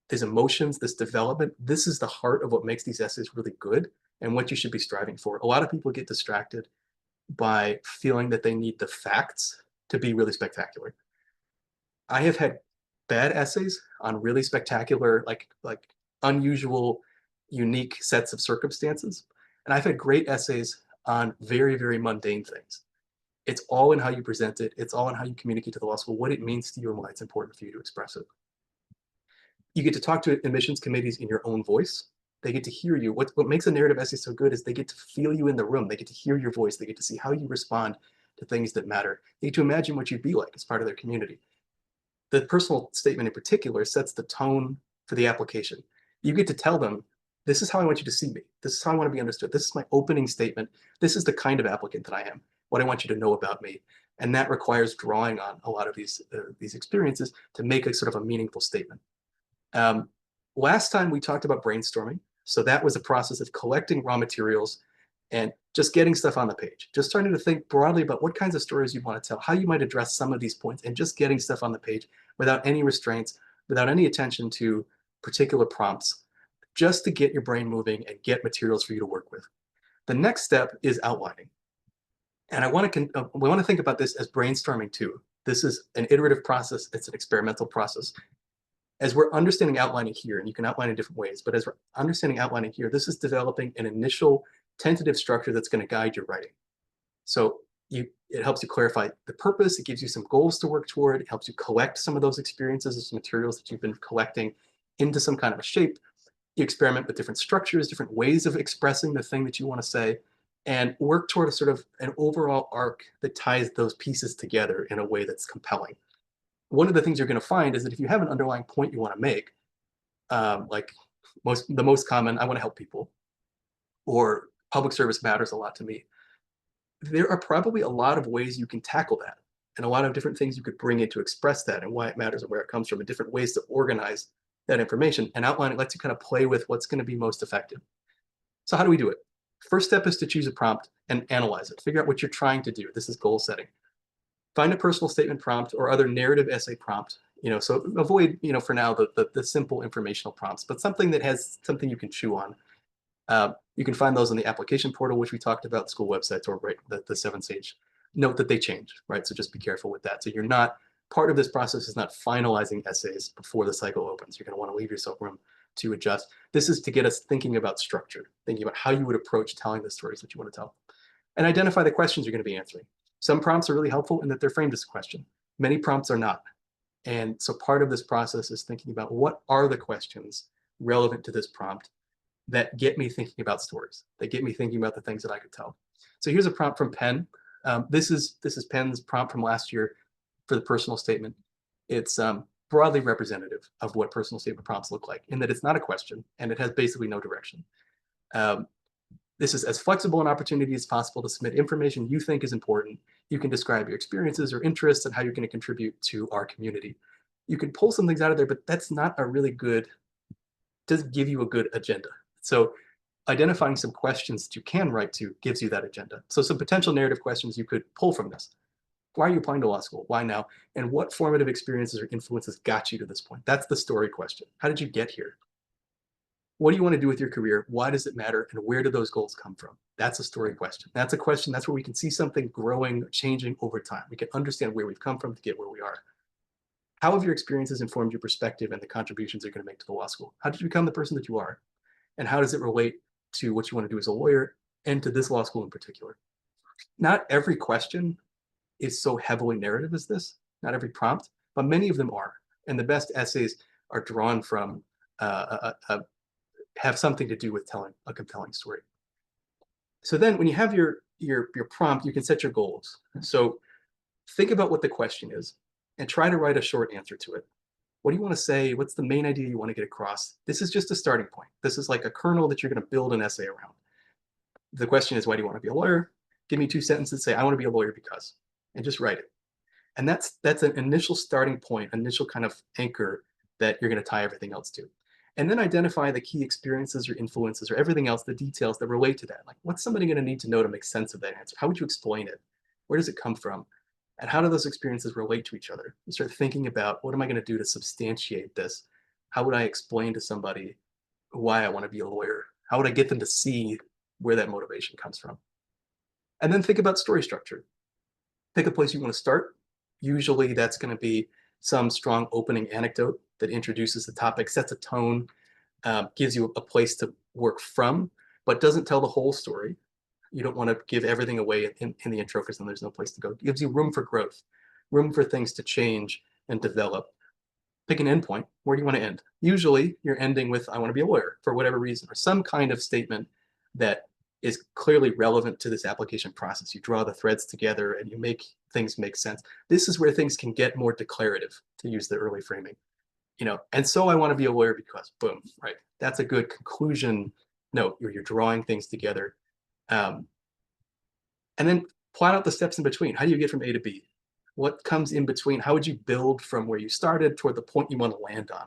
these emotions, this development, this is the heart of what makes these essays really good and what you should be striving for. A lot of people get distracted by feeling that they need the facts to be really spectacular. I have had bad essays on really spectacular, like unusual, unique sets of circumstances. And I've had great essays on very, very mundane things. It's all in how you present it. It's all in how you communicate to the law school, what it means to you and why it's important for you to express it. You get to talk to admissions committees in your own voice. They get to hear you. What makes a narrative essay so good is they get to feel you in the room. They get to hear your voice. They get to see how you respond to things that matter. They get to imagine what you'd be like as part of their community. The personal statement in particular sets the tone for the application. You get to tell them, this is how I want you to see me. This is how I want to be understood. This is my opening statement. This is the kind of applicant that I am, what I want you to know about me. And that requires drawing on a lot of these experiences to make a sort of a meaningful statement. Last time we talked about brainstorming. So that was a process of collecting raw materials and just getting stuff on the page, just starting to think broadly about what kinds of stories you want to tell, how you might address some of these points, and just getting stuff on the page without any restraints, without any attention to particular prompts, just to get your brain moving and get materials for you to work with. The next step is outlining. And we want to think about this as brainstorming too. This is an iterative process. It's an experimental process. As we're understanding outlining here, and you can outline in different ways, but as we're understanding outlining here, this is developing an initial tentative structure that's going to guide your writing. So it helps you clarify the purpose. It gives you some goals to work toward. It helps you collect some of those experiences as materials that you've been collecting into some kind of a shape. You experiment with different structures, different ways of expressing the thing that you want to say, and work toward a sort of an overall arc that ties those pieces together in a way that's compelling. One of the things you're going to find is that if you have an underlying point you want to make, like the most common, I want to help people, or public service matters a lot to me, there are probably a lot of ways you can tackle that, and a lot of different things you could bring in to express that and why it matters and where it comes from, and different ways to organize that information. And outlining lets you kind of play with what's going to be most effective. So how do we do it? First step is to choose a prompt and analyze it. Figure out what you're trying to do. This is goal setting. Find a personal statement prompt or other narrative essay prompt. So avoid, for now, the simple informational prompts, but something that has something you can chew on. You can find those on the application portal, which we talked about, school websites, or right, the 7Sage. Note that they change, right? So just be careful with that. So you're not, part of this process is not finalizing essays before the cycle opens. You're going to want to leave yourself room to adjust. This is to get us thinking about structure, thinking about how you would approach telling the stories that you want to tell. And identify the questions you're going to be answering. Some prompts are really helpful in that they're framed as a question. Many prompts are not. And so part of this process is thinking about what are the questions relevant to this prompt, that get me thinking about stories, that get me thinking about the things that I could tell. So here's a prompt from Penn. This is Penn's prompt from last year for the personal statement. It's broadly representative of what personal statement prompts look like, in that it's not a question and it has basically no direction. This is as flexible an opportunity as possible to submit information you think is important. You can describe your experiences or interests and how you're going to contribute to our community. You can pull some things out of there, but that's not a really good, doesn't give you a good agenda. So identifying some questions that you can write to gives you that agenda. So some potential narrative questions you could pull from this. Why are you applying to law school? Why now? And what formative experiences or influences got you to this point? That's the story question. How did you get here? What do you want to do with your career? Why does it matter? And where do those goals come from? That's a story question. That's a question. That's where we can see something growing, changing over time. We can understand where we've come from to get where we are. How have your experiences informed your perspective and the contributions you're going to make to the law school? How did you become the person that you are? And how does it relate to what you want to do as a lawyer and to this law school in particular? Not every question is so heavily narrative as this, not every prompt, but many of them are. And the best essays are drawn from, have something to do with telling a compelling story. So then when you have your prompt, you can set your goals. So think about what the question is and try to write a short answer to it. What do you want to say? What's the main idea you want to get across? This is just a starting point. This is like a kernel that you're going to build an essay around. The question is, why do you want to be a lawyer? Give me 2 sentences, say, I want to be a lawyer because, and just write it. And that's an initial starting point, initial kind of anchor that you're going to tie everything else to. And then identify the key experiences or influences or everything else, the details that relate to that. Like, what's somebody going to need to know to make sense of that answer? How would you explain it? Where does it come from? And how do those experiences relate to each other? You start thinking about, what am I going to do to substantiate this? How would I explain to somebody why I want to be a lawyer? How would I get them to see where that motivation comes from? And then think about story structure. Pick a place you want to start. Usually that's going to be some strong opening anecdote that introduces the topic, sets a tone, gives you a place to work from, but doesn't tell the whole story. You don't want to give everything away in the intro because then there's no place to go. It gives you room for growth, room for things to change and develop. Pick an endpoint. Where do you want to end? Usually you're ending with, I want to be a lawyer for whatever reason, or some kind of statement that is clearly relevant to this application process. You draw the threads together and you make things make sense. This is where things can get more declarative, to use the early framing. And so I want to be a lawyer because, boom, right? That's a good conclusion note. You're drawing things together. And then plot out the steps in between. How do you get from A to B? What comes in between? How would you build from where you started toward the point you want to land on?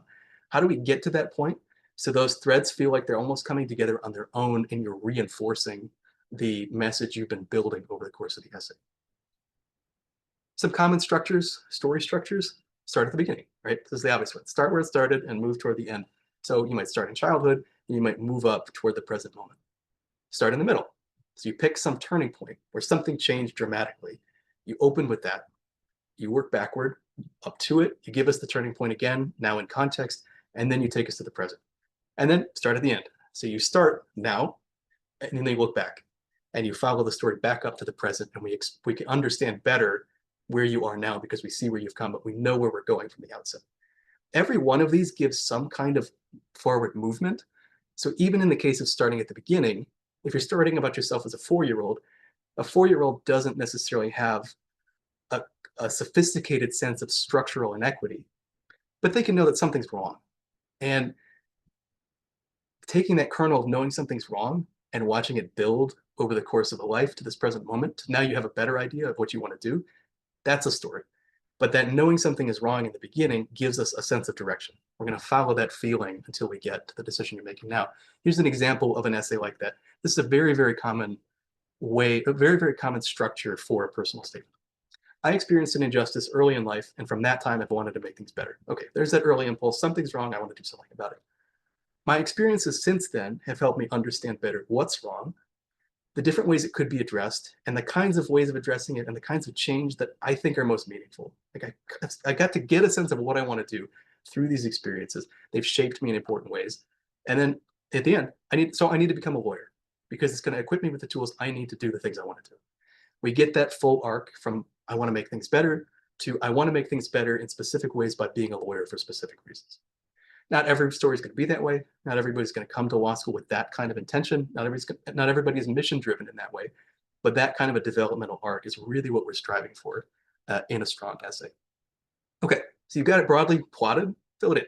How do we get to that point so those threads feel like they're almost coming together on their own and you're reinforcing the message you've been building over the course of the essay? Some common structures, story structures, start at the beginning, right? This is the obvious one. Start where it started and move toward the end. So you might start in childhood and you might move up toward the present moment. Start in the middle. So you pick some turning point where something changed dramatically. You open with that. You work backward up to it. You give us the turning point again, now in context, and then you take us to the present. And then start at the end. So you start now, and then you look back, and you follow the story back up to the present, and we can understand better where you are now because we see where you've come, but we know where we're going from the outset. Every one of these gives some kind of forward movement. So even in the case of starting at the beginning, if you're starting about yourself as a 4-year-old, a 4-year-old doesn't necessarily have a sophisticated sense of structural inequity, but they can know that something's wrong. And taking that kernel of knowing something's wrong and watching it build over the course of a life to this present moment, now you have a better idea of what you want to do. That's a story. But that knowing something is wrong in the beginning gives us a sense of direction. We're going to follow that feeling until we get to the decision you're making now. Here's an example of an essay like that. This is a very, very common way, a very, very common structure for a personal statement. I experienced an injustice early in life, and from that time, I've wanted to make things better. Okay, there's that early impulse. Something's wrong. I want to do something about it. My experiences since then have helped me understand better what's wrong, the different ways it could be addressed, and the kinds of ways of addressing it and the kinds of change that I think are most meaningful. Like I got to get a sense of what I want to do through these experiences. They've shaped me in important ways. And then at the end, I need to become a lawyer because it's going to equip me with the tools I need to do the things I want to do. We get that full arc from I want to make things better to I want to make things better in specific ways by being a lawyer for specific reasons. Not every story is going to be that way. Not everybody's going to come to law school with that kind of intention. Not everybody is mission driven in that way. But that kind of a developmental arc is really what we're striving for in a strong essay. Okay, so you've got it broadly plotted, fill it in.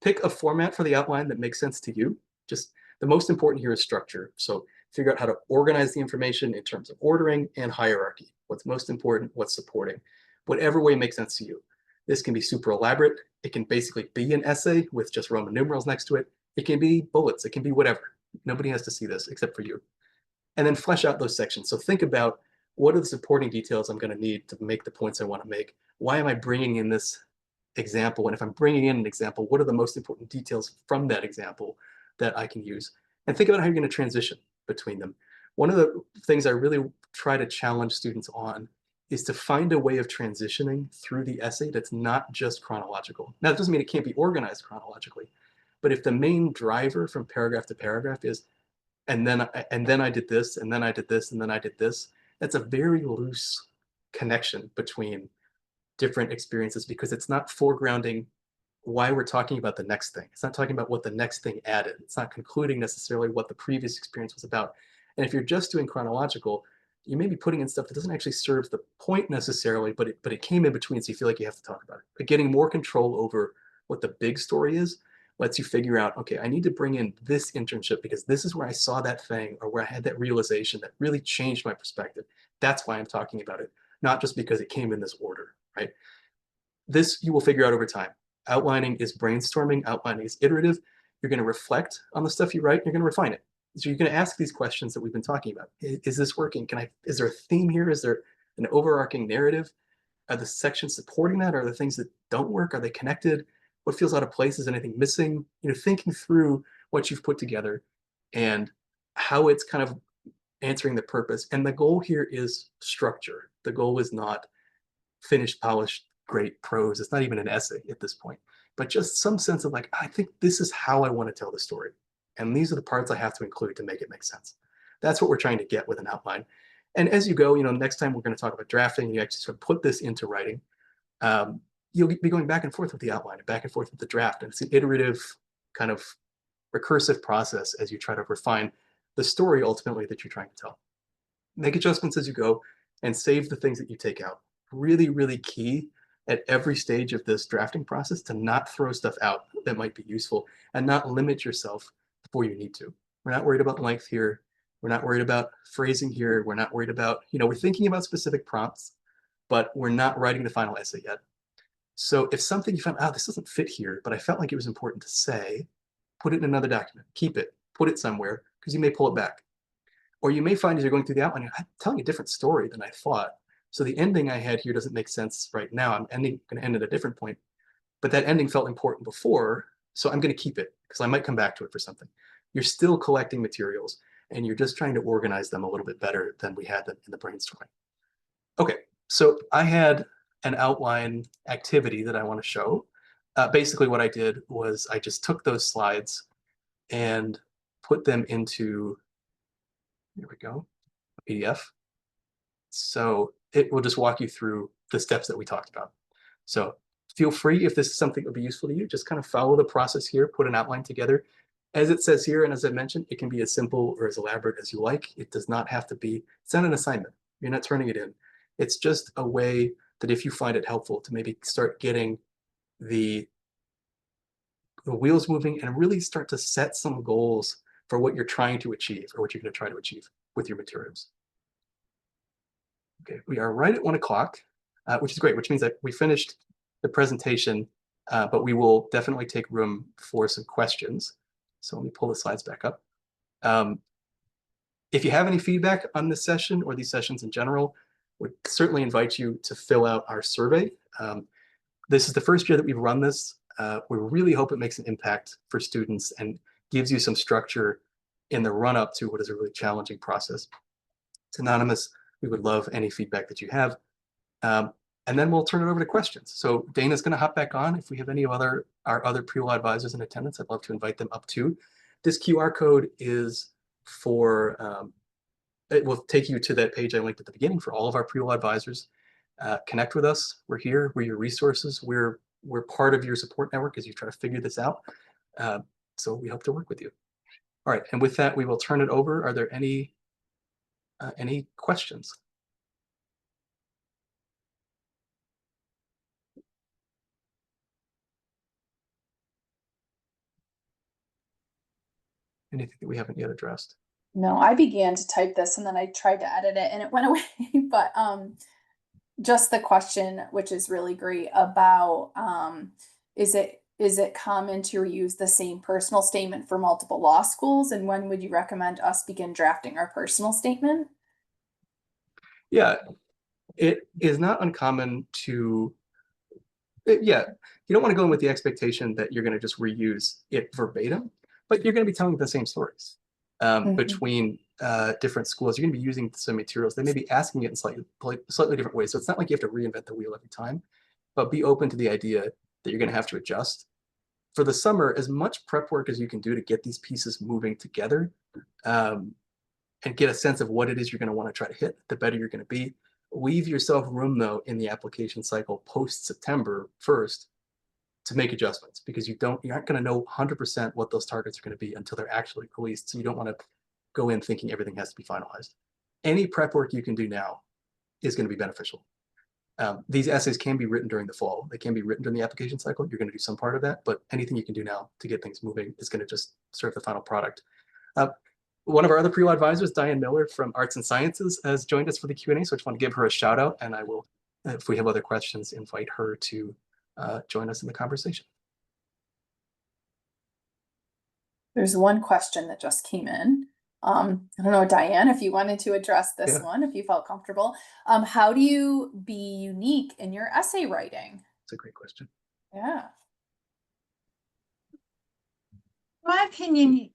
Pick a format for the outline that makes sense to you. Just the most important here is structure. So figure out how to organize the information in terms of ordering and hierarchy. What's most important, what's supporting. Whatever way makes sense to you. This can be super elaborate. It can basically be an essay with just Roman numerals next to it. It can be bullets. It can be whatever. Nobody has to see this except for you. And then flesh out those sections. So think about what are the supporting details I'm going to need to make the points I want to make? Why am I bringing in this example? And if I'm bringing in an example, what are the most important details from that example that I can use? And think about how you're going to transition between them. One of the things I really try to challenge students on is to find a way of transitioning through the essay that's not just chronological. Now, that doesn't mean it can't be organized chronologically, but if the main driver from paragraph to paragraph is, and then I did this, and then I did this, and then I did this, that's a very loose connection between different experiences because it's not foregrounding why we're talking about the next thing. It's not talking about what the next thing added. It's not concluding necessarily what the previous experience was about. And if you're just doing chronological, you may be putting in stuff that doesn't actually serve the point necessarily, but it came in between, so you feel like you have to talk about it. But getting more control over what the big story is lets you figure out, okay, I need to bring in this internship because this is where I saw that thing or where I had that realization that really changed my perspective. That's why I'm talking about it, not just because it came in this order, right? This you will figure out over time. Outlining is brainstorming, outlining is iterative. You're going to reflect on the stuff you write, you're going to refine it. So you're going to ask these questions that we've been talking about. Is this working? Is there a theme here? Is there an overarching narrative? Are the sections supporting that? Are the things that don't work? Are they connected? What feels out of place? Is anything missing? Thinking through what you've put together and how it's kind of answering the purpose. And the goal here is structure. The goal is not finished, polished, great prose. It's not even an essay at this point, but just some sense of like, I think this is how I want to tell the story. And these are the parts I have to include to make it make sense. That's what we're trying to get with an outline. And as you go, next time we're going to talk about drafting, you actually sort of put this into writing. You'll be going back and forth with the outline and back and forth with the draft. And it's an iterative kind of recursive process as you try to refine the story ultimately that you're trying to tell. Make adjustments as you go and save the things that you take out. Really, really key at every stage of this drafting process to not throw stuff out that might be useful and not limit yourself before you need to. We're not worried about length here. We're not worried about phrasing here. We're not worried about, we're thinking about specific prompts, but we're not writing the final essay yet. So if something you found, this doesn't fit here, but I felt like it was important to say, put it in another document, keep it, put it somewhere, because you may pull it back. Or you may find as you're going through the outline, I'm telling a different story than I thought. So the ending I had here doesn't make sense right now. I'm going to end at a different point, but that ending felt important before, so I'm going to keep it because I might come back to it for something. You're still collecting materials and you're just trying to organize them a little bit better than we had them in the brainstorming. Okay, so I had an outline activity that I want to show. Basically what I did was I just took those slides and put them into, here we go, a PDF. So it will just walk you through the steps that we talked about. So feel free, if this is something that would be useful to you, just kind of follow the process here, put an outline together. As it says here, and as I mentioned, it can be as simple or as elaborate as you like. It does not have to be, it's not an assignment. You're not turning it in. It's just a way that if you find it helpful to maybe start getting the wheels moving and really start to set some goals for what you're trying to achieve or what you're going to try to achieve with your materials. Okay, we are right at 1 o'clock, which is great, which means that we finished the presentation, but we will definitely take room for some questions. So let me pull the slides back up. If you have any feedback on this session or these sessions in general, would certainly invite you to fill out our survey. This is the first year that we've run this. We really hope it makes an impact for students and gives you some structure in the run-up to what is a really challenging process. It's anonymous. We would love any feedback that you have. And then we'll turn it over to questions. So Dana's going to hop back on. If we have any of our other pre-law advisors in attendance, I'd love to invite them up too. This QR code is for, it will take you to that page I linked at the beginning for all of our pre-law advisors. Connect with us. We're here. We're your resources. We're we're part of your support network as you try to figure this out. So we hope to work with you. All right, and with that, we will turn it over. Are there any questions? Anything that we haven't yet addressed? No, I began to type this and then I tried to edit it and it went away. But just the question, which is really great, about is it common to use the same personal statement for multiple law schools? And when would you recommend us begin drafting our personal statement? Yeah, it is not uncommon to, yeah, you don't want to go in with the expectation that you're going to just reuse it verbatim, but you're going to be telling the same stories between different schools. You're going to be using some materials. They may be asking it in slightly different ways. So it's not like you have to reinvent the wheel every time, but be open to the idea that you're going to have to adjust. For the summer, as much prep work as you can do to get these pieces moving together and get a sense of what it is you're going to want to try to hit, the better you're going to be. Leave yourself room, though, in the application cycle post-September 1st to make adjustments, because you're not going to know 100% what those targets are going to be until they're actually released. So you don't want to go in thinking everything has to be finalized. Any prep work you can do now is going to be beneficial. These essays can be written during the fall. They can be written during the application cycle. You're going to do some part of that, but anything you can do now to get things moving is going to just serve the final product. One of our other pre-law advisors, Diane Miller from Arts and Sciences, has joined us for the Q&A, so I just want to give her a shout out, and I will, if we have other questions, invite her to join us in the conversation. There's one question that just came in. I don't know, Diane, if you wanted to address this one, if you felt comfortable. How do you be unique in your essay writing? It's a great question. Yeah. My opinion,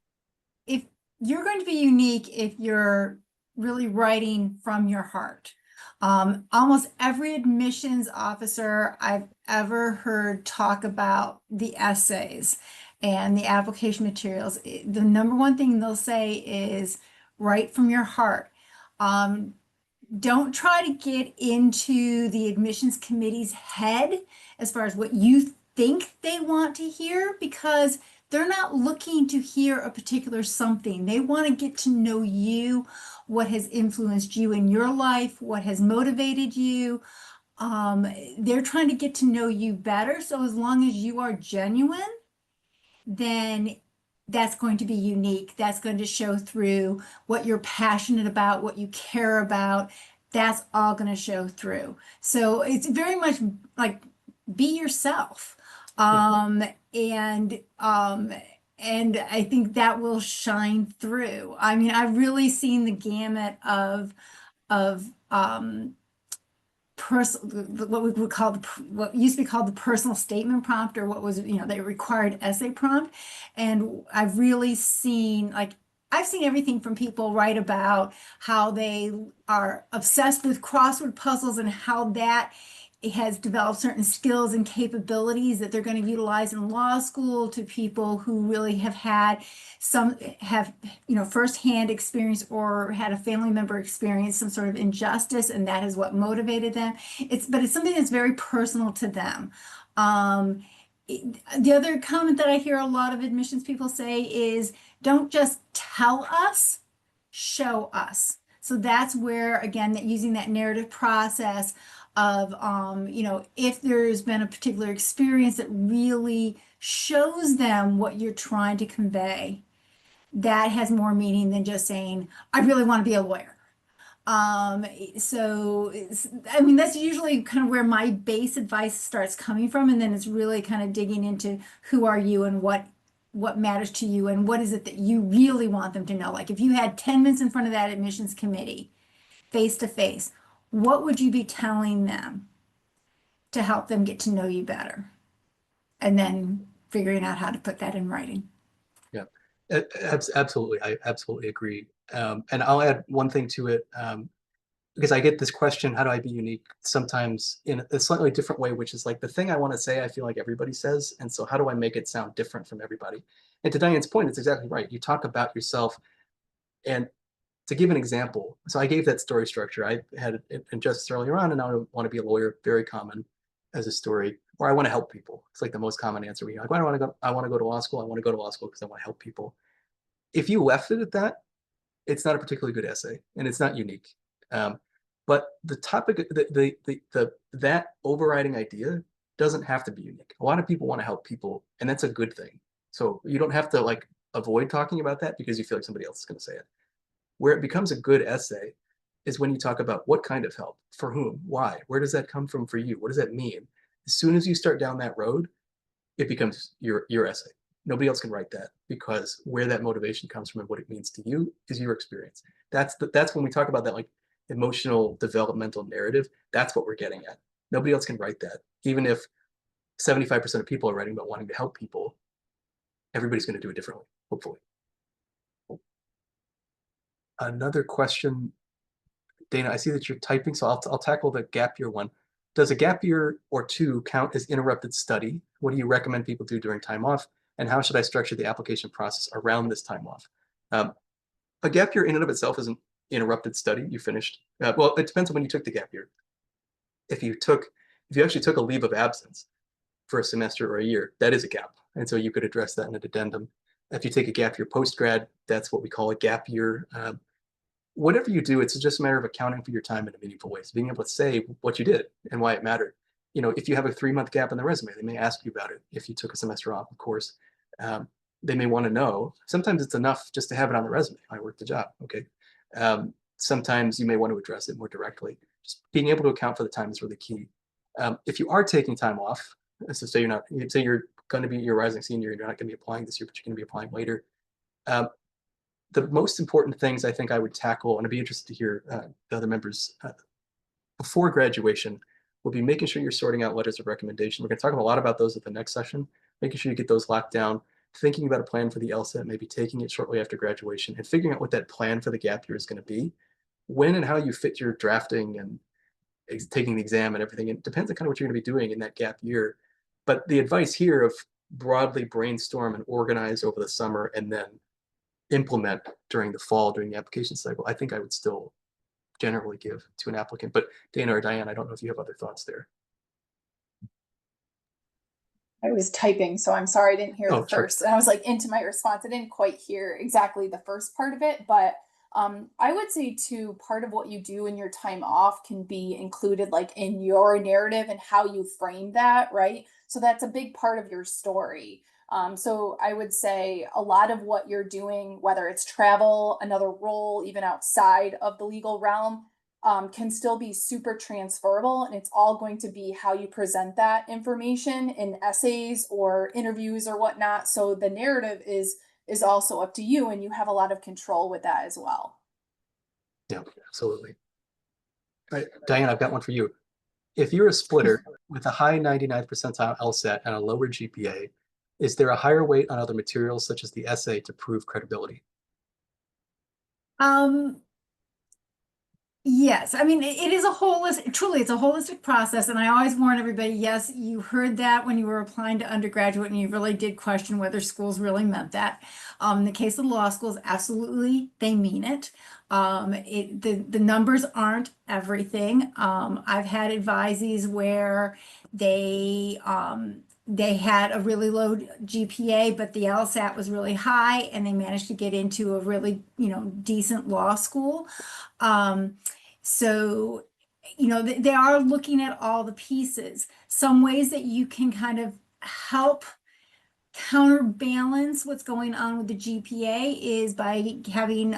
if you're going to be unique, if you're really writing from your heart. Almost every admissions officer I've ever heard talk about the essays and the application materials, the number one thing they'll say is write from your heart. Don't try to get into the admissions committee's head as far as what you think they want to hear, because they're not looking to hear a particular something. They want to get to know you, what has influenced you in your life, what has motivated you. They're trying to get to know you better. So as long as you are genuine, then that's going to be unique. That's going to show through what you're passionate about, what you care about. That's all going to show through. So it's very much like be yourself. And I think that will shine through. I mean, I've really seen the gamut of what we would call what used to be called the personal statement prompt, or what was, the required essay prompt. And I've really seen, I've seen everything from people write about how they are obsessed with crossword puzzles and how that has developed certain skills and capabilities that they're going to utilize in law school, to people who really have firsthand experience or had a family member experience some sort of injustice, and that is what motivated them. But it's something that's very personal to them. The other comment that I hear a lot of admissions people say is, don't just tell us, show us. So that's where, again, that using that narrative process of, if there's been a particular experience that really shows them what you're trying to convey, that has more meaning than just saying, I really want to be a lawyer. So that's usually kind of where my base advice starts coming from. And then it's really kind of digging into who are you and what matters to you and what is it that you really want them to know. Like if you had 10 minutes in front of that admissions committee, face to face, what would you be telling them to help them get to know you better? And then figuring out how to put that in writing. Yeah, absolutely. I absolutely agree. And I'll add one thing to it, because I get this question, how do I be unique? Sometimes in a slightly different way, which is like the thing I want to say, I feel like everybody says. And so how do I make it sound different from everybody? And to Diane's point, it's exactly right. You talk about yourself. And to give an example, so I gave that story structure. I had it in justice earlier on, and now I want to be a lawyer, very common. as a story, or I want to help people. It's like the most common answer we have. Like, I want to go. I want to go to law school. I want to go to law school because I want to help people. If you left it at that, it's not a particularly good essay, and it's not unique. But the topic, that overriding idea doesn't have to be unique. A lot of people want to help people, and that's a good thing. So you don't have to like avoid talking about that because you feel like somebody else is going to say it. Where it becomes a good essay is when you talk about what kind of help, for whom, why, where does that come from for you? What does that mean? As soon as you start down that road, it becomes your essay. Nobody else can write that because where that motivation comes from and what it means to you is your experience. That's when we talk about that like emotional developmental narrative. That's what we're getting at. Nobody else can write that. Even if 75% of people are writing about wanting to help people, everybody's going to do it differently, hopefully. Another question, Dana, I see that you're typing, so I'll tackle the gap year one. Does a gap year or two count as interrupted study? What do you recommend people do during time off? And how should I structure the application process around this time off? A gap year in and of itself is an interrupted study. You finished. Well, it depends on when you took the gap year. If you actually took a leave of absence for a semester or a year, that is a gap. And so you could address that in an addendum. If you take a gap year post-grad, that's what we call a gap year. Whatever you do, it's just a matter of accounting for your time in a meaningful way. So being able to say what you did and why it mattered. If you have a 3-month gap in the resume, they may ask you about it. If you took a semester off, of course, they may want to know. Sometimes it's enough just to have it on the resume. I worked the job. Okay. Sometimes you may want to address it more directly. Just being able to account for the time is really key. If you are taking time off, so say you're going to be your rising senior and you're not going to be applying this year, but you're going to be applying later. The most important things I think I would tackle, and I'd be interested to hear the other members before graduation, will be making sure you're sorting out letters of recommendation. We're going to talk a lot about those at the next session, making sure you get those locked down, thinking about a plan for the LSAT, maybe taking it shortly after graduation, and figuring out what that plan for the gap year is going to be, when and how you fit your drafting and taking the exam and everything. It depends on kind of what you're going to be doing in that gap year. But the advice here of broadly brainstorm and organize over the summer and then implement during the fall, during the application cycle, I think I would still generally give to an applicant. But Dana or Diane, I don't know if you have other thoughts there. I was typing, so I'm sorry I didn't hear the Sure. first. And I was like into my response. I didn't quite hear exactly the first part of it, but I would say too, part of what you do in your time off can be included like in your narrative and how you frame that, right? So that's a big part of your story. So I would say a lot of what you're doing, whether it's travel, another role, even outside of the legal realm, can still be super transferable, and it's all going to be how you present that information in essays or interviews or whatnot. So the narrative is also up to you, and you have a lot of control with that as well. Yeah, absolutely. All right, Diane, I've got one for you. If you're a splitter with a high 99th percentile LSAT and a lower GPA, is there a higher weight on other materials such as the essay to prove credibility? Yes, I mean, it is a truly, it's a holistic process. And I always warn everybody, yes, you heard that when you were applying to undergraduate and you really did question whether schools really meant that. In the case of law schools, absolutely, they mean it. The numbers aren't everything. I've had advisees where they had a really low GPA, but the LSAT was really high and they managed to get into a really, decent law school. So, they are looking at all the pieces. Some ways that you can kind of help counterbalance what's going on with the GPA is by having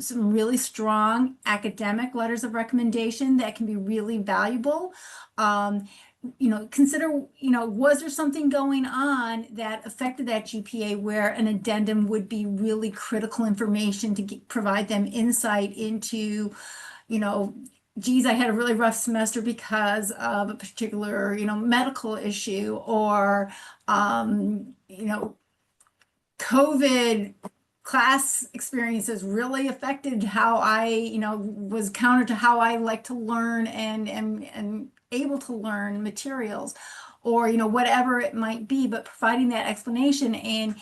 some really strong academic letters of recommendation that can be really valuable. Consider, was there something going on that affected that GPA where an addendum would be really critical information to provide them insight into, geez, I had a really rough semester because of a particular, medical issue, or, COVID class experiences really affected how I, was counter to how I like to learn and able to learn materials, or, whatever it might be, but providing that explanation. And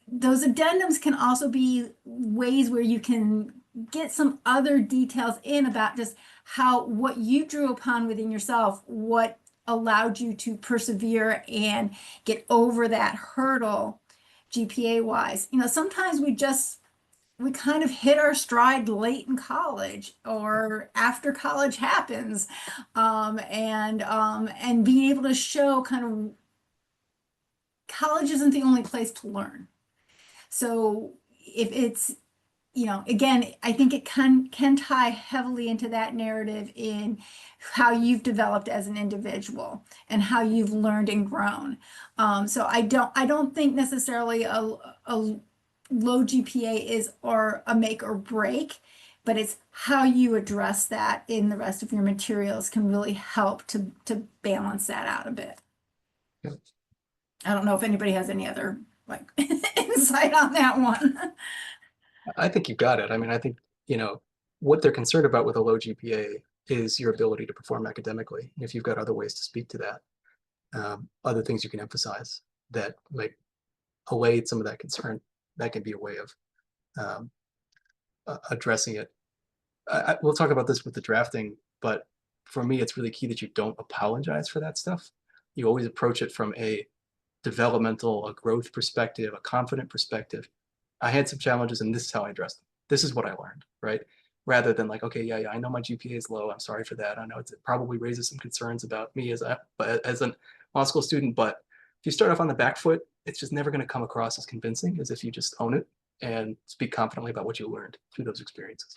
those addendums can also be ways where you can get some other details in about just what you drew upon within yourself, what allowed you to persevere and get over that hurdle GPA wise. You know, sometimes we kind of hit our stride late in college or after college happens, and being able to show kind of college isn't the only place to learn. So if it's, you know, again, I think it can tie heavily into that narrative in how you've developed as an individual and how you've learned and grown. So I don't think necessarily a low GPA is or a make or break, but it's how you address that in the rest of your materials can really help to balance that out a bit. Yep. I don't know if anybody has any other like insight on that one. I think you've got it. I mean, I think, you know, what they're concerned about with a low GPA is your ability to perform academically. And if you've got other ways to speak to that, other things you can emphasize that might allay some of that concern, that can be a way of addressing it. We'll talk about this with the drafting, but for me, it's really key that you don't apologize for that stuff. You always approach it from a developmental, a growth perspective, a confident perspective. I had some challenges and this is how I addressed them. This is what I learned, right? Rather than like, okay, yeah, I know my GPA is low. I'm sorry for that. I know it probably raises some concerns about me as an law school student, but if you start off on the back foot, it's just never going to come across as convincing as if you just own it and speak confidently about what you learned through those experiences.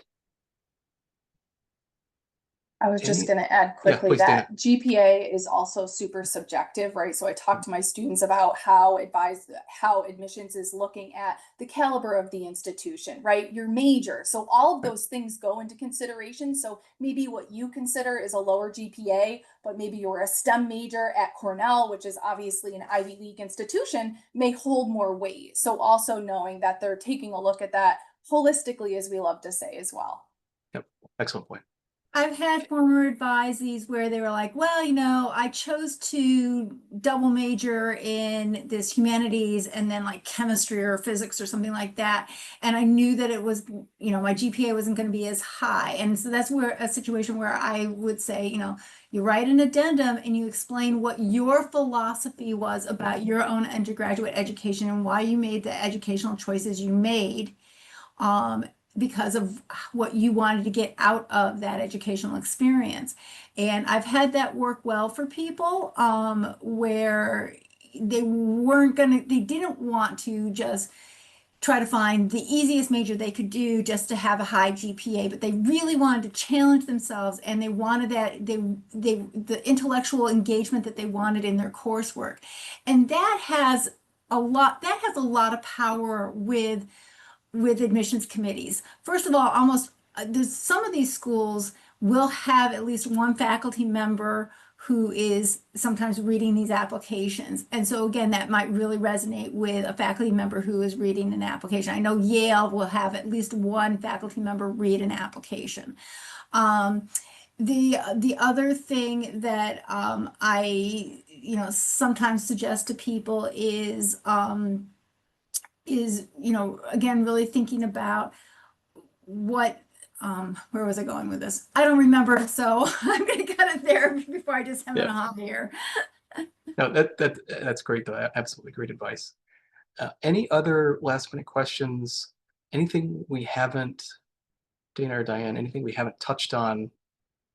I was just Any- going to add quickly please, that GPA is also super subjective, right? So I talk to my students about how admissions is looking at the caliber of the institution, right? Your major. So all of those things go into consideration. So maybe what you consider is a lower GPA, but maybe you're a STEM major at Cornell, which is obviously an Ivy League institution, may hold more weight. So also knowing that they're taking a look at that holistically, as we love to say as well. Yep, excellent point. I've had former advisees where they were like, well, you know, I chose to double major in this humanities and then like chemistry or physics or something like that. And I knew that it was, you know, my GPA wasn't going to be as high. And so that's where a situation where I would say, you know, you write an addendum and you explain what your philosophy was about your own undergraduate education and why you made the educational choices you made. Because of what you wanted to get out of that educational experience. And I've had that work well for people where they didn't want to just try to find the easiest major they could do just to have a high GPA, but they really wanted to challenge themselves and they wanted the intellectual engagement that they wanted in their coursework. And that has a lot of power with admissions committees. First of all, there's some of these schools will have at least one faculty member who is sometimes reading these applications. And so again, that might really resonate with a faculty member who is reading an application. I know Yale will have at least one faculty member read an application. The other thing that I sometimes suggest to people is again, really thinking about what, where was I going with this? I don't remember, so I'm going to cut it there before I just hem and haw here. No, that's great though. Absolutely great advice. Any other last minute questions? Anything we haven't, Dana or Diane, anything we haven't touched on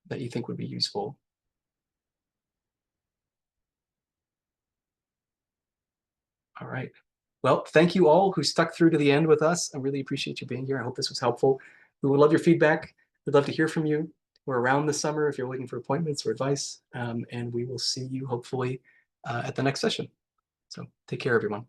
that you think would be useful? All right. Well, thank you all who stuck through to the end with us. I really appreciate you being here. I hope this was helpful. We would love your feedback. We'd love to hear from you. We're around this summer if you're looking for appointments or advice, and we will see you hopefully at the next session. So take care, everyone.